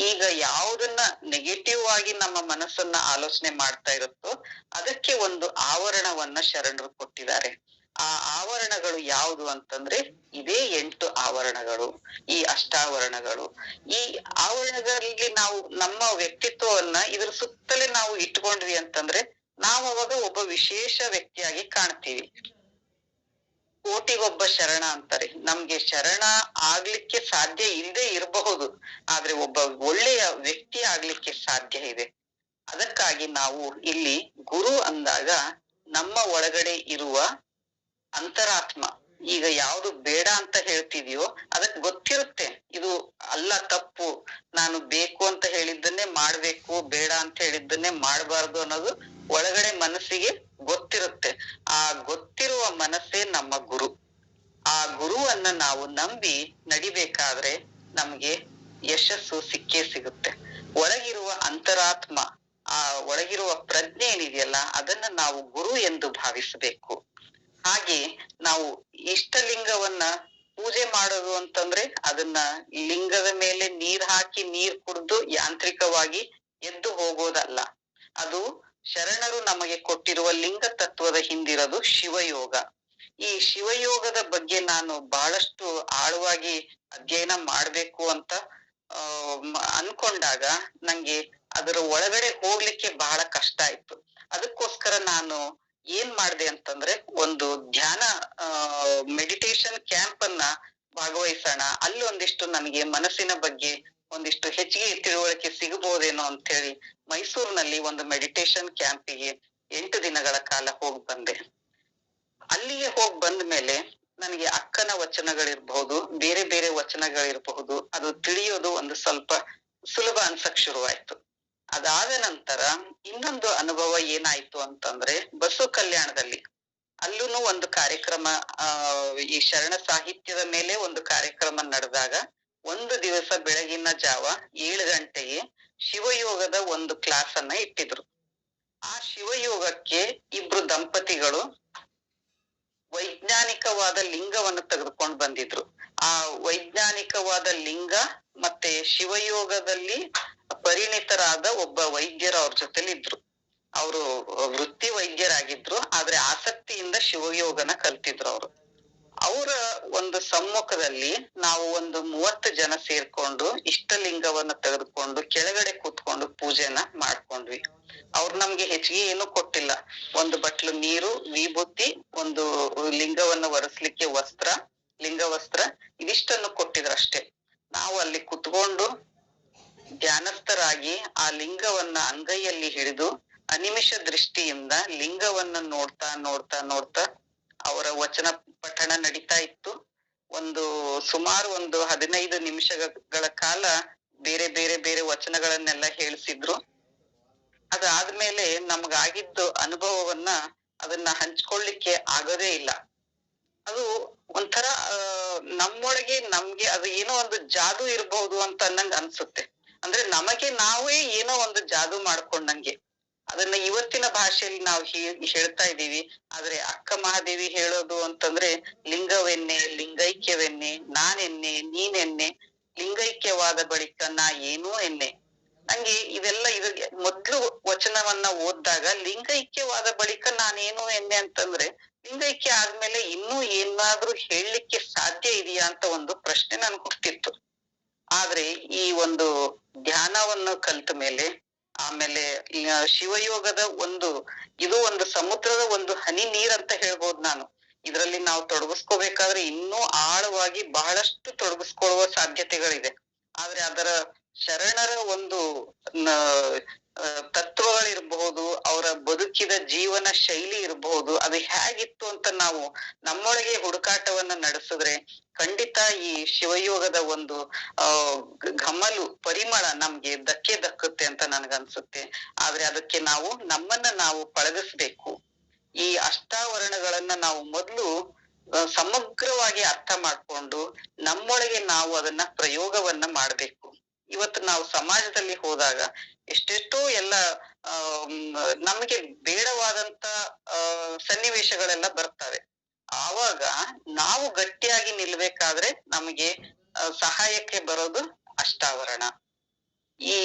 ಈಗ ಯಾವುದನ್ನ ನೆಗೆಟಿವ್ ಆಗಿ ನಮ್ಮ ಮನಸ್ಸನ್ನ ಆಲೋಚನೆ ಮಾಡ್ತಾ ಇರುತ್ತೋ ಅದಕ್ಕೆ ಒಂದು ಆವರಣವನ್ನ ಶರಣರು ಕೊಟ್ಟಿದ್ದಾರೆ. ಆ ಆವರಣಗಳು ಯಾವುದು ಅಂತಂದ್ರೆ ಇದೇ 8 ಆವರಣಗಳು, ಈ ಅಷ್ಟಾವರಣಗಳು. ಈ ಆವರಣಗಳಲ್ಲಿ ನಾವು ನಮ್ಮ ವ್ಯಕ್ತಿತ್ವವನ್ನ ಇದ್ರ ಸುತ್ತಲೇ ನಾವು ಇಟ್ಕೊಂಡ್ವಿ ಅಂತಂದ್ರೆ ನಾವು ಅವಾಗ ಒಬ್ಬ ವಿಶೇಷ ವ್ಯಕ್ತಿಯಾಗಿ ಕಾಣ್ತೀವಿ. ಕೋಟಿಗೊಬ್ಬ ಶರಣ ಅಂತಾರೆ. ನಮ್ಗೆ ಶರಣ ಆಗ್ಲಿಕ್ಕೆ ಸಾಧ್ಯ ಇಲ್ಲದೆ ಇರಬಹುದು, ಆದ್ರೆ ಒಬ್ಬ ಒಳ್ಳೆಯ ವ್ಯಕ್ತಿ ಆಗ್ಲಿಕ್ಕೆ ಸಾಧ್ಯ ಇದೆ. ಅದಕ್ಕಾಗಿ ನಾವು ಇಲ್ಲಿ ಗುರು ಅಂದಾಗ ನಮ್ಮ ಒಳಗಡೆ ಇರುವ ಅಂತರಾತ್ಮ, ಈಗ ಯಾವ್ದು ಬೇಡ ಅಂತ ಹೇಳ್ತಿದ್ಯೋ ಅದಕ್ಕೆ ಗೊತ್ತಿರುತ್ತೆ ಇದು ಅಲ್ಲ, ತಪ್ಪು, ನಾನು ಬೇಕು ಅಂತ ಹೇಳಿದ್ದನ್ನೇ ಮಾಡ್ಬೇಕು, ಬೇಡ ಅಂತ ಹೇಳಿದ್ದನ್ನೇ ಮಾಡ್ಬಾರ್ದು ಅನ್ನೋದು ಒಳಗಡೆ ಮನಸ್ಸಿಗೆ ಗೊತ್ತಿರುತ್ತೆ. ಆ ಗೊತ್ತಿರುವ ಮನಸ್ಸೇ ನಮ್ಮ ಗುರು. ಆ ಗುರುವನ್ನ ನಾವು ನಂಬಿ ನಡಿಬೇಕಾದ್ರೆ ನಮ್ಗೆ ಯಶಸ್ಸು ಸಿಕ್ಕೇ ಸಿಗುತ್ತೆ. ಒಳಗಿರುವ ಅಂತರಾತ್ಮ, ಆ ಒಳಗಿರುವ ಪ್ರಜ್ಞೆ ಏನಿದೆಯಲ್ಲ ಅದನ್ನ ನಾವು ಗುರು ಎಂದು ಭಾವಿಸಬೇಕು. ಹಾಗೆ ನಾವು ಇಷ್ಟಲಿಂಗವನ್ನ ಪೂಜೆ ಮಾಡೋದು ಅಂತಂದ್ರೆ ಅದನ್ನ ಲಿಂಗದ ಮೇಲೆ ನೀರ್ ಹಾಕಿ ನೀರ್ ಕುಡ್ದು ಯಾಂತ್ರಿಕವಾಗಿ ಎದ್ದು ಹೋಗೋದಲ್ಲ. ಅದು ಶರಣರು ನಮಗೆ ಕೊಟ್ಟಿರುವ ಲಿಂಗ ತತ್ವದ ಹಿಂದಿರೋದು ಶಿವಯೋಗ. ಈ ಶಿವಯೋಗದ ಬಗ್ಗೆ ನಾನು ಬಹಳಷ್ಟು ಆಳವಾಗಿ ಅಧ್ಯಯನ ಮಾಡ್ಬೇಕು ಅಂತ ಅನ್ಕೊಂಡಾಗ ನಂಗೆ ಅದರ ಒಳಗಡೆ ಹೋಗ್ಲಿಕ್ಕೆ ಬಹಳ ಕಷ್ಟ ಆಯ್ತು. ಅದಕ್ಕೋಸ್ಕರ ನಾನು ಏನ್ ಮಾಡ್ದೆ ಅಂತಂದ್ರೆ ಒಂದು ಧ್ಯಾನ ಮೆಡಿಟೇಷನ್ ಕ್ಯಾಂಪ್ ಅನ್ನ ಭಾಗವಹಿಸೋಣ, ಅಲ್ಲಿ ಒಂದಿಷ್ಟು ನನಗೆ ಮನಸ್ಸಿನ ಬಗ್ಗೆ ಒಂದಿಷ್ಟು ಹೆಚ್ಚಿಗೆ ತಿಳುವಳಿಕೆ ಸಿಗಬಹುದೇನೋ ಅಂತ ಹೇಳಿ ಮೈಸೂರಿನಲ್ಲಿ ಒಂದು ಮೆಡಿಟೇಷನ್ ಕ್ಯಾಂಪಿಗೆ 8 ದಿನಗಳ ಕಾಲ ಹೋಗಿ ಬಂದೆ. ಅಲ್ಲಿಗೆ ಹೋಗಿ ಬಂದ ಮೇಲೆ ನನಗೆ ಅಕ್ಕನ ವಚನಗಳಿರ್ಬಹುದು, ಬೇರೆ ಬೇರೆ ವಚನಗಳಿರಬಹುದು, ಅದು ತಿಳಿಯೋದು ಒಂದು ಸ್ವಲ್ಪ ಸುಲಭ ಅನ್ಸಕ್ ಶುರುವಾಯ್ತು. ಅದಾದ ನಂತರ ಇನ್ನೊಂದು ಅನುಭವ ಏನಾಯ್ತು ಅಂತಂದ್ರೆ, ಬಸವ ಕಲ್ಯಾಣದಲ್ಲಿ ಅಲ್ಲೂ ಒಂದು ಕಾರ್ಯಕ್ರಮ, ಈ ಶರಣ ಸಾಹಿತ್ಯದ ಮೇಲೆ ಒಂದು ಕಾರ್ಯಕ್ರಮ ನಡೆದಾಗ ಒಂದು ದಿವಸ ಬೆಳಗಿನ ಜಾವ 7 ಗಂಟೆಗೆ ಶಿವಯೋಗದ ಒಂದು ಕ್ಲಾಸ್ ಅನ್ನ ಇಟ್ಟಿದ್ರು. ಆ ಶಿವಯೋಗಕ್ಕೆ 2 ದಂಪತಿಗಳು ವೈಜ್ಞಾನಿಕವಾದ ಲಿಂಗವನ್ನು ತೆಗೆದುಕೊಂಡು ಬಂದಿದ್ರು. ಆ ವೈಜ್ಞಾನಿಕವಾದ ಲಿಂಗ ಮತ್ತೆ ಶಿವಯೋಗದಲ್ಲಿ ಪರಿಣಿತರಾದ ಒಬ್ಬ ವೈದ್ಯರು ಅವ್ರ ಜೊತೆಲಿ ಇದ್ರು. ಅವರು ವೃತ್ತಿ ವೈದ್ಯರಾಗಿದ್ರು, ಆದ್ರೆ ಆಸಕ್ತಿಯಿಂದ ಶಿವಯೋಗನ ಕಲ್ತಿದ್ರು ಅವರು. ಅವರ ಒಂದು ಸಮ್ಮುಖದಲ್ಲಿ ನಾವು ಒಂದು 30 ಜನ ಸೇರ್ಕೊಂಡು ಇಷ್ಟಲಿಂಗವನ್ನ ತೆಗೆದುಕೊಂಡು ಕೆಳಗಡೆ ಕೂತ್ಕೊಂಡು ಪೂಜೆನ ಮಾಡ್ಕೊಂಡ್ವಿ. ಅವ್ರು ನಮ್ಗೆ ಹೆಚ್ಚಿಗೆ ಏನು ಕೊಟ್ಟಿಲ್ಲ, ಒಂದು ಬಟ್ಲು ನೀರು, ವಿಭೂತಿ, ಒಂದು ಲಿಂಗವನ್ನು ಒರೆಸ್ಲಿಕ್ಕೆ ವಸ್ತ್ರ, ಲಿಂಗ ವಸ್ತ್ರ, ಇದಿಷ್ಟನ್ನು ಕೊಟ್ಟಿದ್ರು ಅಷ್ಟೇ. ನಾವು ಅಲ್ಲಿ ಕುತ್ಕೊಂಡು ಧ್ಯಾನಸ್ಥರಾಗಿ ಆ ಲಿಂಗವನ್ನ ಅಂಗೈಯಲ್ಲಿ ಹಿಡಿದು ಅನಿಮಿಷ ದೃಷ್ಟಿಯಿಂದ ಲಿಂಗವನ್ನ ನೋಡ್ತಾ ನೋಡ್ತಾ ನೋಡ್ತಾ ಅವರ ವಚನ ಪಠಣ ನಡೀತಾ ಇತ್ತು. ಸುಮಾರು 15 ನಿಮಿಷಗಳ ಕಾಲ ಬೇರೆ ಬೇರೆ ಬೇರೆ ವಚನಗಳನ್ನೆಲ್ಲ ಹೇಳಿಸಿದ್ರು. ಅದಾದ್ಮೇಲೆ ನಮ್ಗಾಗಿದ್ದು ಅನುಭವವನ್ನ ಅದನ್ನ ಹಂಚ್ಕೊಳ್ಳಿಕ್ಕೆ ಆಗೋದೇ ಇಲ್ಲ. ಅದು ಒಂಥರ ನಮ್ಮೊಳಗೆ ನಮ್ಗೆ ಅದು ಏನೋ ಒಂದು ಜಾದೂ ಇರಬಹುದು ಅಂತ ಅನ್ನಂಗ್ ಅನ್ಸುತ್ತೆ. ಅಂದ್ರೆ ನಮಗೆ ನಾವೇ ಏನೋ ಒಂದು ಜಾದೂ ಮಾಡ್ಕೊಂಡಂಗೆ. ಅದನ್ನ ಇವತ್ತಿನ ಭಾಷೆಯಲ್ಲಿ ನಾವು ಹೇಳ್ತಾ ಇದ್ದೀವಿ. ಆದ್ರೆ ಅಕ್ಕ ಮಹಾದೇವಿ ಹೇಳೋದು ಅಂತಂದ್ರೆ ಲಿಂಗವೆನ್ನೆ, ಲಿಂಗೈಕ್ಯವೆನ್ನೆ, ನಾನೆನ್ನೆ, ನೀನೆನ್ನೆ, ಲಿಂಗೈಕ್ಯವಾದ ಬಳಿಕ ನಾ ಏನೂ ಎನ್ನೆ. ನಂಗೆ ಇದೆಲ್ಲ ಮೊದ್ಲು ವಚನವನ್ನ ಓದಿದಾಗ ಲಿಂಗೈಕ್ಯವಾದ ಬಳಿಕ ನಾನೇನು ಎನ್ನೆ ಅಂತಂದ್ರೆ ಲಿಂಗೈಕ್ಯ ಆದ್ಮೇಲೆ ಇನ್ನೂ ಏನಾದ್ರೂ ಹೇಳಲಿಕ್ಕೆ ಸಾಧ್ಯ ಇದೆಯಾ ಅಂತ ಒಂದು ಪ್ರಶ್ನೆ ನನ್ಗೆ ಹುಟ್ಟಿತ್ತು. ಆದ್ರೆ ಈ ಒಂದು ಧ್ಯಾನವನ್ನು ಕಲ್ತ ಮೇಲೆ, ಆಮೇಲೆ ಶಿವಯೋಗದ ಇದು ಒಂದು ಸಮುದ್ರದ ಒಂದು ಹನಿ ನೀರಂತ ಹೇಳ್ಬೋದು ನಾನು. ಇದರಲ್ಲಿ ನಾವು ತೊಡಗಿಸ್ಕೋಬೇಕಾದ್ರೆ ಇನ್ನೂ ಆಳವಾಗಿ ಬಹಳಷ್ಟು ತೊಡಗಿಸ್ಕೊಳ್ಳುವ ಸಾಧ್ಯತೆಗಳಿದೆ. ಆದ್ರೆ ಅದರ ಶರಣರ ತತ್ವಗಳಿರ್ಬಹುದು, ಅವರ ಬದುಕಿದ ಜೀವನ ಶೈಲಿ ಇರಬಹುದು, ಅದು ಹೇಗಿತ್ತು ಅಂತ ನಾವು ನಮ್ಮೊಳಗೆ ಹುಡುಕಾಟವನ್ನ ನಡೆಸಿದ್ರೆ ಖಂಡಿತ ಈ ಶಿವಯೋಗದ ಘಮಲು ಪರಿಮಳ ನಮ್ಗೆ ದಕ್ಕುತ್ತೆ ಅಂತ ನನ್ಗನ್ಸುತ್ತೆ. ಆದ್ರೆ ಅದಕ್ಕೆ ನಮ್ಮನ್ನ ನಾವು ಪಳಗಿಸ್ಬೇಕು. ಈ ಅಷ್ಟಾವರಣಗಳನ್ನ ನಾವು ಮೊದಲು ಸಮಗ್ರವಾಗಿ ಅರ್ಥ ಮಾಡ್ಕೊಂಡು ನಮ್ಮೊಳಗೆ ನಾವು ಅದನ್ನ ಪ್ರಯೋಗವನ್ನ ಮಾಡ್ಬೇಕು. ಇವತ್ತು ನಾವು ಸಮಾಜದಲ್ಲಿ ಹೋದಾಗ ಎಷ್ಟೆಷ್ಟೋ ಎಲ್ಲ ನಮಗೆ ಬೇಡವಾದಂತ ಸನ್ನಿವೇಶಗಳೆಲ್ಲ ಬರ್ತವೆ. ಆವಾಗ ನಾವು ಗಟ್ಟಿಯಾಗಿ ನಿಲ್ಬೇಕಾದ್ರೆ ನಮಗೆ ಸಹಾಯಕ್ಕೆ ಬರೋದು ಅಷ್ಟಾವರಣ. ಈ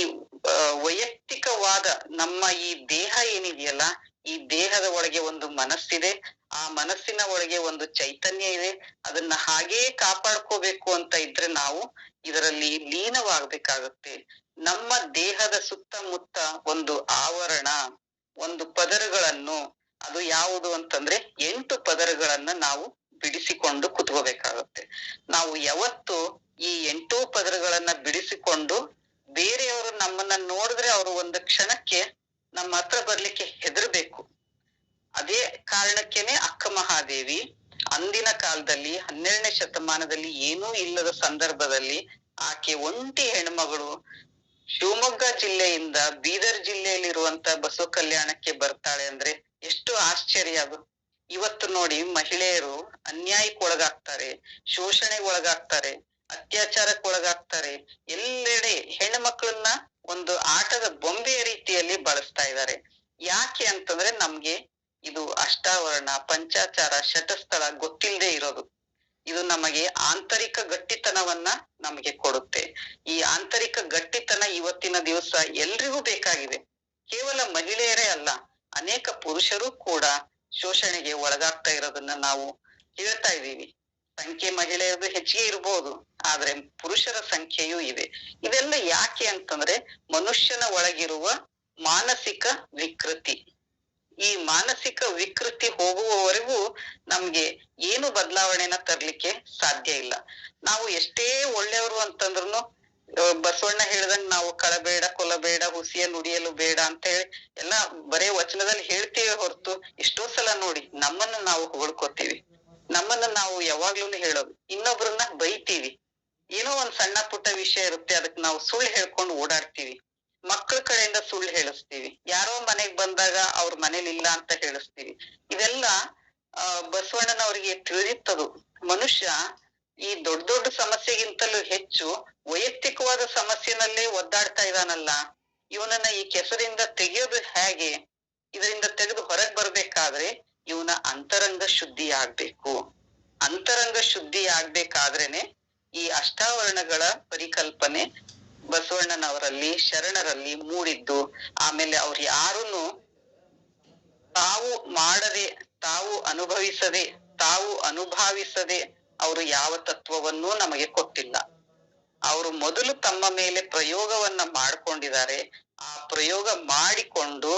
ವೈಯಕ್ತಿಕವಾದ ನಮ್ಮ ಈ ದೇಹ ಏನಿದೆಯಲ್ಲ, ಈ ದೇಹದ ಒಳಗೆ ಒಂದು ಮನಸ್ಸಿದೆ, ಆ ಮನಸ್ಸಿನ ಒಳಗೆ ಒಂದು ಚೈತನ್ಯ ಇದೆ. ಅದನ್ನ ಹಾಗೇ ಕಾಪಾಡ್ಕೋಬೇಕು ಅಂತ ಇದ್ರೆ ನಾವು ಇದರಲ್ಲಿ ಲೀನವಾಗ್ಬೇಕಾಗುತ್ತೆ. ನಮ್ಮ ದೇಹದ ಸುತ್ತಮುತ್ತ ಒಂದು ಆವರಣ, ಒಂದು ಪದರಗಳನ್ನು, ಅದು ಯಾವುದು ಅಂತಂದ್ರೆ 8 ಪದರಗಳನ್ನ ನಾವು ಬಿಡಿಸಿಕೊಂಡು ಕುತ್ಕೋಬೇಕಾಗುತ್ತೆ. ನಾವು ಯಾವತ್ತು ಈ 8 ಪದರಗಳನ್ನ ಬಿಡಿಸಿಕೊಂಡು ಬೇರೆಯವರು ನಮ್ಮನ್ನ ನೋಡಿದ್ರೆ ಅವರು ಒಂದು ಕ್ಷಣಕ್ಕೆ ನಮ್ಮ ಹತ್ರ ಬರ್ಲಿಕ್ಕೆ ಹೆದರ್ಬೇಕು. ಅದೇ ಕಾರಣಕ್ಕೇನೆ ಅಕ್ಕ ಮಹಾದೇವಿ ಅಂದಿನ ಕಾಲದಲ್ಲಿ 12ನೇ ಶತಮಾನದಲ್ಲಿ ಏನೂ ಇಲ್ಲದ ಸಂದರ್ಭದಲ್ಲಿ ಆಕೆ ಒಂಟಿ ಹೆಣ್ಮಗಳು ಶಿವಮೊಗ್ಗ ಜಿಲ್ಲೆಯಿಂದ ಬೀದರ್ ಜಿಲ್ಲೆಯಲ್ಲಿರುವಂತ ಬಸವ ಕಲ್ಯಾಣಕ್ಕೆ ಬರ್ತಾಳೆ ಅಂದ್ರೆ ಎಷ್ಟು ಆಶ್ಚರ್ಯ ಅದು. ಇವತ್ತು ನೋಡಿ, ಮಹಿಳೆಯರು ಅನ್ಯಾಯಕ್ಕೊಳಗಾಗ್ತಾರೆ, ಶೋಷಣೆಗೊಳಗಾಗ್ತಾರೆ, ಅತ್ಯಾಚಾರಕ್ಕೊಳಗಾಗ್ತಾರೆ. ಎಲ್ಲೆಡೆ ಹೆಣ್ಣು ಮಕ್ಕಳನ್ನ ಒಂದು ಆಟದ ಬೊಂಬೆಯ ರೀತಿಯಲ್ಲಿ ಬಳಸ್ತಾ ಇದ್ದಾರೆ. ಯಾಕೆ ಅಂತಂದ್ರೆ ನಮ್ಗೆ ಇದು ಅಷ್ಟಾವರಣ, ಪಂಚಾಚಾರ, ಶತಸ್ಥಳ ಗೊತ್ತಿಲ್ಲದೆ ಇರೋದು. ಇದು ನಮಗೆ ಆಂತರಿಕ ಗಟ್ಟಿತನವನ್ನ ನಮಗೆ ಕೊಡುತ್ತೆ. ಈ ಆಂತರಿಕ ಗಟ್ಟಿತನ ಇವತ್ತಿನ ದಿವಸ ಎಲ್ರಿಗೂ ಬೇಕಾಗಿದೆ. ಕೇವಲ ಮಹಿಳೆಯರೇ ಅಲ್ಲ, ಅನೇಕ ಪುರುಷರು ಕೂಡ ಶೋಷಣೆಗೆ ಒಳಗಾಗ್ತಾ ಇರೋದನ್ನ ನಾವು ಹೇಳ್ತಾ ಇದ್ದೀವಿ. ಸಂಖ್ಯೆ ಮಹಿಳೆಯರದು ಹೆಚ್ಚಿಗೆ ಇರ್ಬೋದು, ಆದ್ರೆ ಪುರುಷರ ಸಂಖ್ಯೆಯೂ ಇದೆ. ಇದೆಲ್ಲ ಯಾಕೆ ಅಂತಂದ್ರೆ ಮನುಷ್ಯನ ಒಳಗಿರುವ ಮಾನಸಿಕ ವಿಕೃತಿ. ಈ ಮಾನಸಿಕ ವಿಕೃತಿ ಹೋಗುವವರೆಗೂ ನಮ್ಗೆ ಏನು ಬದಲಾವಣೆನ ತರ್ಲಿಕ್ಕೆ ಸಾಧ್ಯ ಇಲ್ಲ. ನಾವು ಎಷ್ಟೇ ಒಳ್ಳೆಯವರು ಅಂತಂದ್ರು ಬಸವಣ್ಣ ಹೇಳ್ದಂಗ್ ನಾವು ಕಳಬೇಡ, ಕೊಲಬೇಡ, ಹುಸಿಯ ನುಡಿಯಲು ಬೇಡ ಅಂತ ಹೇಳಿ ಎಲ್ಲ ಬರೇ ವಚನದಲ್ಲಿ ಹೇಳ್ತೀವಿ ಹೊರತು ಎಷ್ಟೋ ಸಲ ನೋಡಿ ನಮ್ಮನ್ನ ನಾವು ಹೊಗಳ್ಕೊತೀವಿ. ನಮ್ಮನ್ನ ನಾವು ಯಾವಾಗ್ಲೂ ಹೇಳೋದು, ಇನ್ನೊಬ್ರನ್ನ ಬೈತೀವಿ. ಏನೋ ಒಂದ್ ಸಣ್ಣ ಪುಟ್ಟ ವಿಷಯ ಇರುತ್ತೆ, ಅದಕ್ಕೆ ನಾವು ಸುಳ್ಳು ಹೇಳ್ಕೊಂಡು ಓಡಾಡ್ತೀವಿ. ಮಕ್ಕಳ ಕಡೆಯಿಂದ ಸುಳ್ಳು ಹೇಳಿಸ್ತೀವಿ. ಯಾರೋ ಮನೆಗ್ ಬಂದಾಗ ಅವ್ರ ಮನೇಲಿ ಇಲ್ಲ ಅಂತ ಹೇಳಿಸ್ತೀವಿ. ಇದೆಲ್ಲ ಬಸವಣ್ಣನವರಿಗೆ ತಿಳಿದಿತ್ತದು. ಮನುಷ್ಯ ಈ ದೊಡ್ಡ ದೊಡ್ಡ ಸಮಸ್ಯೆಗಿಂತಲೂ ಹೆಚ್ಚು ವೈಯಕ್ತಿಕವಾದ ಸಮಸ್ಯೆನಲ್ಲೇ ಒದ್ದಾಡ್ತಾ ಇದಾನಲ್ಲ, ಇವನನ್ನ ಈ ಕೆಸರಿಂದ ತೆಗೆಯೋದು ಹೇಗೆ? ಇದರಿಂದ ತೆಗೆದು ಹೊರಗ್ ಬರ್ಬೇಕಾದ್ರೆ ಇವನ ಅಂತರಂಗ ಶುದ್ಧಿ ಆಗ್ಬೇಕು. ಅಂತರಂಗ ಶುದ್ಧಿ ಆಗ್ಬೇಕಾದ್ರೇನೆ ಈ ಅಷ್ಟಾವರಣಗಳ ಪರಿಕಲ್ಪನೆ ಬಸವಣ್ಣನವರಲ್ಲಿ, ಶರಣರಲ್ಲಿ ಮೂಡಿದ್ದು. ಆಮೇಲೆ ಅವ್ರು ಯಾರನ್ನು ತಾವು ಮಾಡದೆ, ತಾವು ಅನುಭವಿಸದೆ, ತಾವು ಅನುಭಾವಿಸದೆ ಅವರು ಯಾವ ತತ್ವವನ್ನೂ ನಮಗೆ ಕೊಟ್ಟಿಲ್ಲ. ಅವರು ಮೊದಲು ತಮ್ಮ ಮೇಲೆ ಪ್ರಯೋಗವನ್ನ ಮಾಡ್ಕೊಂಡಿದ್ದಾರೆ. ಆ ಪ್ರಯೋಗ ಮಾಡಿಕೊಂಡು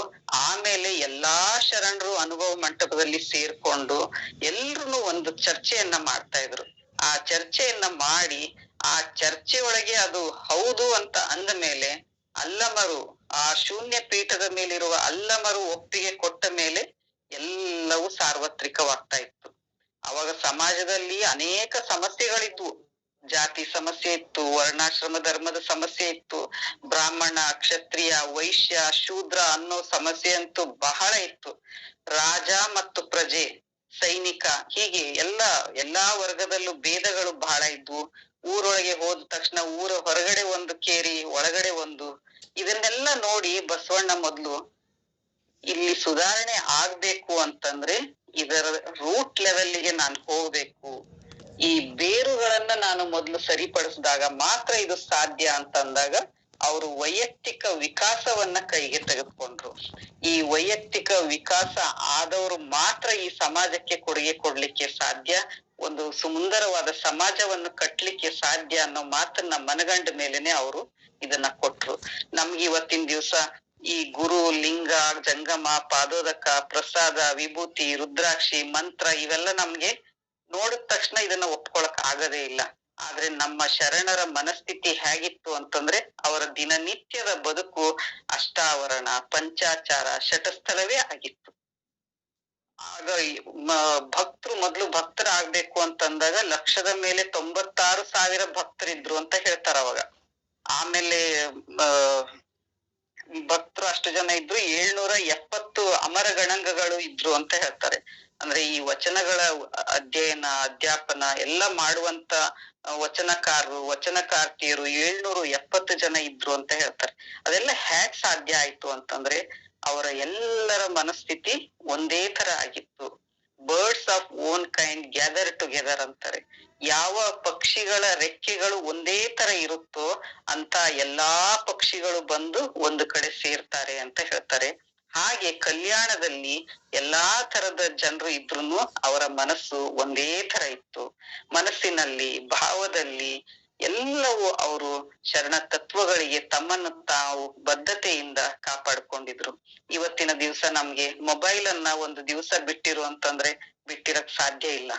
ಆಮೇಲೆ ಎಲ್ಲಾ ಶರಣರು ಅನುಭವ ಮಂಟಪದಲ್ಲಿ ಸೇರ್ಕೊಂಡು ಎಲ್ರು ಒಂದು ಚರ್ಚೆಯನ್ನ ಮಾಡ್ತಾ ಇದ್ರು. ಆ ಚರ್ಚೆಯನ್ನ ಮಾಡಿ ಆ ಚರ್ಚೆಯೊಳಗೆ ಅದು ಹೌದು ಅಂತ ಅಂದ ಮೇಲೆ ಅಲ್ಲಮರು ಆ ಶೂನ್ಯ ಪೀಠದ ಮೇಲಿರುವ ಅಲ್ಲಮರು ಒಪ್ಪಿಗೆ ಕೊಟ್ಟ ಮೇಲೆ ಎಲ್ಲವೂ ಸಾರ್ವತ್ರಿಕವಾಗ್ತಾ ಇತ್ತು. ಅವಾಗ ಸಮಾಜದಲ್ಲಿ ಅನೇಕ ಸಮಸ್ಯೆಗಳಿದ್ವು. ಜಾತಿ ಸಮಸ್ಯೆ ಇತ್ತು, ವರ್ಣಾಶ್ರಮ ಧರ್ಮದ ಸಮಸ್ಯೆ ಇತ್ತು, ಬ್ರಾಹ್ಮಣ ಕ್ಷತ್ರಿಯ ವೈಶ್ಯ ಶೂದ್ರ ಅನ್ನೋ ಸಮಸ್ಯೆ ಅಂತೂ ಬಹಳ ಇತ್ತು. ರಾಜ ಮತ್ತು ಪ್ರಜೆ, ಸೈನಿಕ, ಹೀಗೆ ಎಲ್ಲಾ ವರ್ಗದಲ್ಲೂ ಭೇದಗಳು ಬಹಳ ಇದ್ವು. ಊರೊಳಗೆ ಹೋದ ತಕ್ಷಣ ಊರ ಹೊರಗಡೆ ಒಂದು ಕೇರಿ, ಒಳಗಡೆ ಒಂದು. ಇದನ್ನೆಲ್ಲ ನೋಡಿ ಬಸವಣ್ಣ ಮೊದ್ಲು ಇಲ್ಲಿ ಸುಧಾರಣೆ ಆಗ್ಬೇಕು ಅಂತಂದ್ರೆ ಇದರ ರೂಟ್ ಲೆವೆಲ್ಗೆ ನಾನು ಹೋಗ್ಬೇಕು, ಈ ಬೇರುಗಳನ್ನ ನಾನು ಮೊದ್ಲು ಸರಿಪಡಿಸಿದಾಗ ಮಾತ್ರ ಇದು ಸಾಧ್ಯ ಅಂತಂದಾಗ ಅವರು ವೈಯಕ್ತಿಕ ವಿಕಾಸವನ್ನ ಕೈಗೆ ತೆಗೆದುಕೊಂಡ್ರು. ಈ ವೈಯಕ್ತಿಕ ವಿಕಾಸ ಆದವರು ಮಾತ್ರ ಈ ಸಮಾಜಕ್ಕೆ ಕೊಡುಗೆ ಕೊಡ್ಲಿಕ್ಕೆ ಸಾಧ್ಯ, ಒಂದು ಸುಂದರವಾದ ಸಮಾಜವನ್ನು ಕಟ್ಲಿಕ್ಕೆ ಸಾಧ್ಯ ಅನ್ನೋ ಮಾತನ್ನ ಮನಗಂಡ ಮೇಲೆನೆ ಅವರು ಇದನ್ನ ಕೊಟ್ರು. ನಮ್ಗೆ ಇವತ್ತಿನ ದಿವಸ ಈ ಗುರು, ಲಿಂಗ, ಜಂಗಮ, ಪಾದೋದಕ, ಪ್ರಸಾದ, ವಿಭೂತಿ, ರುದ್ರಾಕ್ಷಿ, ಮಂತ್ರ ಇವೆಲ್ಲ ನಮ್ಗೆ ನೋಡಿದ ತಕ್ಷಣ ಇದನ್ನ ಒಪ್ಕೊಳಕ್ ಆಗದೇ ಇಲ್ಲ. ಆದ್ರೆ ನಮ್ಮ ಶರಣರ ಮನಸ್ಥಿತಿ ಹೇಗಿತ್ತು ಅಂತಂದ್ರೆ ಅವರ ದಿನನಿತ್ಯದ ಬದುಕು ಅಷ್ಟಾವರಣ, ಪಂಚಾಚಾರ, ಶಟಸ್ಥಲವೇ ಆಗಿತ್ತು. ಆಗ ಭಕ್ತರು ಮೊದ್ಲು ಭಕ್ತರಾಗ್ಬೇಕು ಅಂತಂದಾಗ ಲಕ್ಷದ ಮೇಲೆ 96,000 ಭಕ್ತರಿದ್ರು ಅಂತ ಹೇಳ್ತಾರ ಅವಾಗ. ಆಮೇಲೆ ಭಕ್ತರು ಅಷ್ಟು ಜನ ಇದ್ರು, 770 ಅಮರ ಗಣಂಗಗಳು ಇದ್ರು ಅಂತ ಹೇಳ್ತಾರೆ. ಅಂದ್ರೆ ಈ ವಚನಗಳ ಅಧ್ಯಯನ ಅಧ್ಯಾಪನ ಎಲ್ಲ ಮಾಡುವಂತ ವಚನಕಾರರು, ವಚನಕಾರ್ತಿಯರು 770 ಜನ ಇದ್ರು ಅಂತ ಹೇಳ್ತಾರೆ. ಅದೆಲ್ಲ ಹ್ಯಾಕ್ ಸಾಧ್ಯ ಆಯ್ತು ಅಂತಂದ್ರೆ ಅವರ ಎಲ್ಲರ ಮನಸ್ಥಿತಿ ಒಂದೇ ತರ ಆಗಿತ್ತು. Birds of own kind gather together ಅಂತಾರೆ. ಯಾವ ಪಕ್ಷಿಗಳ ರೆಕ್ಕೆಗಳು ಒಂದೇ ತರ ಇರುತ್ತೋ ಅಂತ ಎಲ್ಲಾ ಪಕ್ಷಿಗಳು ಬಂದು ಒಂದು ಕಡೆ ಸೇರ್ತಾರೆ ಅಂತ ಹೇಳ್ತಾರೆ. ಹಾಗೆ ಕಲ್ಯಾಣದಲ್ಲಿ ಎಲ್ಲಾ ತರದ ಜನರು ಇದ್ರುನು ಅವರ ಮನಸ್ಸು ಒಂದೇ ತರ ಇತ್ತು. ಮನಸ್ಸಿನಲ್ಲಿ, ಭಾವದಲ್ಲಿ ಎಲ್ಲವೂ ಅವರು ಶರಣ ತತ್ವಗಳಿಗೆ ತಮ್ಮನ್ನು ತಾವು ಬದ್ಧತೆಯಿಂದ ಕಾಪಾಡ್ಕೊಂಡಿದ್ರು. ಇವತ್ತಿನ ದಿವಸ ನಮ್ಗೆ ಮೊಬೈಲ್ ಅನ್ನ ಒಂದು ದಿವಸ ಬಿಟ್ಟಿರು ಅಂತಂದ್ರೆ ಬಿಟ್ಟಿರಕ್ ಸಾಧ್ಯ ಇಲ್ಲ.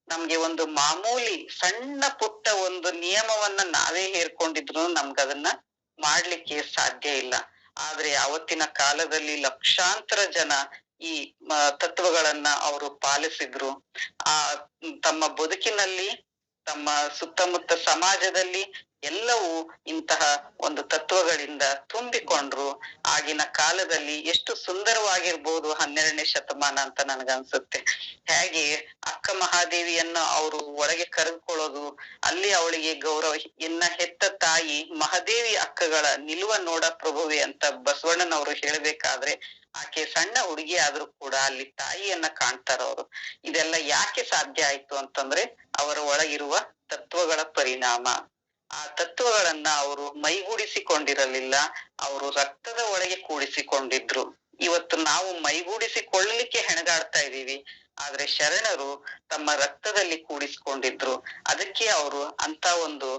ನಮ್ಗೆ ಒಂದು ಮಾಮೂಲಿ ಸಣ್ಣ ಪುಟ್ಟ ಒಂದು ನಿಯಮವನ್ನ ನಾವೇ ಹೇರ್ಕೊಂಡಿದ್ರು ನಮ್ಗದನ್ನ ಮಾಡ್ಲಿಕ್ಕೆ ಸಾಧ್ಯ ಇಲ್ಲ. ಆದ್ರೆ ಅವತ್ತಿನ ಕಾಲದಲ್ಲಿ ಲಕ್ಷಾಂತರ ಜನ ಈ ತತ್ವಗಳನ್ನ ಅವರು ಪಾಲಿಸಿದ್ರು. ಆ ತಮ್ಮ ಬದುಕಿನಲ್ಲಿ, ತಮ್ಮ ಸುತ್ತಮುತ್ತ ಸಮಾಜದಲ್ಲಿ ಎಲ್ಲವೂ ಇಂತಹ ಒಂದು ತತ್ವಗಳಿಂದ ತುಂಬಿಕೊಂಡ್ರು. ಆಗಿನ ಕಾಲದಲ್ಲಿ ಎಷ್ಟು ಸುಂದರವಾಗಿರ್ಬೋದು 12ನೇ ಶತಮಾನ ಅಂತ ನನ್ಗನ್ಸುತ್ತೆ. ಹೇಗೆ ಅಕ್ಕ ಮಹಾದೇವಿಯನ್ನ ಅವರು ಒಳಗೆ ಕರೆದುಕೊಳ್ಳೋದು, ಅಲ್ಲಿ ಅವಳಿಗೆ ಗೌರವ, ಇನ್ನ ಹೆತ್ತ ತಾಯಿ ಮಹಾದೇವಿ ಅಕ್ಕಗಳ ನಿಲುವ ನೋಡ ಪ್ರಭುವೆ ಅಂತ ಬಸವಣ್ಣನವರು ಹೇಳ್ಬೇಕಾದ್ರೆ ಆಕೆ ಸಣ್ಣ ಹುಡುಗಿ ಆದ್ರೂ ಕೂಡ ಅಲ್ಲಿ ತಾಯಿಯನ್ನ ಕಾಣ್ತಾರ ಅವರು. ಇದೆಲ್ಲ ಯಾಕೆ ಸಾಧ್ಯ ಆಯ್ತು ಅಂತಂದ್ರೆ ಅವರ ಒಳಗಿರುವ ತತ್ವಗಳ ಪರಿಣಾಮ. ಆ ತತ್ವಗಳನ್ನ ಅವರು ಮೈಗೂಡಿಸಿಕೊಂಡಿರಲಿಲ್ಲ, ಅವರು ರಕ್ತದ ಒಳಗೆ ಕೂಡಿಸಿಕೊಂಡಿದ್ರು. ಇವತ್ತು ನಾವು ಮೈಗೂಡಿಸಿಕೊಳ್ಳಲಿಕ್ಕೆ ಹೆಣಗಾಡ್ತಾ ಇದೀವಿ, ಆದ್ರೆ ಶರಣರು ತಮ್ಮ ರಕ್ತದಲ್ಲಿ ಕೂಡಿಸಿಕೊಂಡಿದ್ರು. ಅದಕ್ಕೆ ಅವರು ಅಂತ ಒಂದು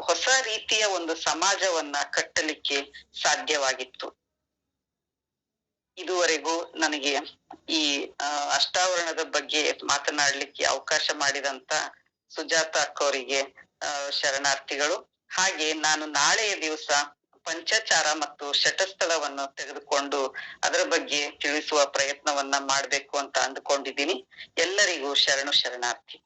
ಹೊಸ ರೀತಿಯ ಒಂದು ಸಮಾಜವನ್ನ ಕಟ್ಟಲಿಕ್ಕೆ ಸಾಧ್ಯವಾಗಿತ್ತು. ಇದುವರೆಗೂ ನನಗೆ ಈ ಅಷ್ಟಾವರಣದ ಬಗ್ಗೆ ಮಾತನಾಡ್ಲಿಕ್ಕೆ ಅವಕಾಶ ಮಾಡಿದಂತ ಸುಜಾತ ಅಕ್ಕವರಿಗೆ ಶರಣಾರ್ಥಿಗಳು. ಹಾಗೆ ನಾನು ನಾಳೆಯ ದಿವಸ ಪಂಚಚಾರ ಮತ್ತು ಶಟಸ್ಥಳವನ್ನು ತೆಗೆದುಕೊಂಡು ಅದರ ಬಗ್ಗೆ ತಿಳಿಸುವ ಪ್ರಯತ್ನವನ್ನ ಮಾಡ್ಬೇಕು ಅಂತ ಅಂದುಕೊಂಡಿದ್ದೀನಿ. ಎಲ್ಲರಿಗೂ ಶರಣಾರ್ಥಿ.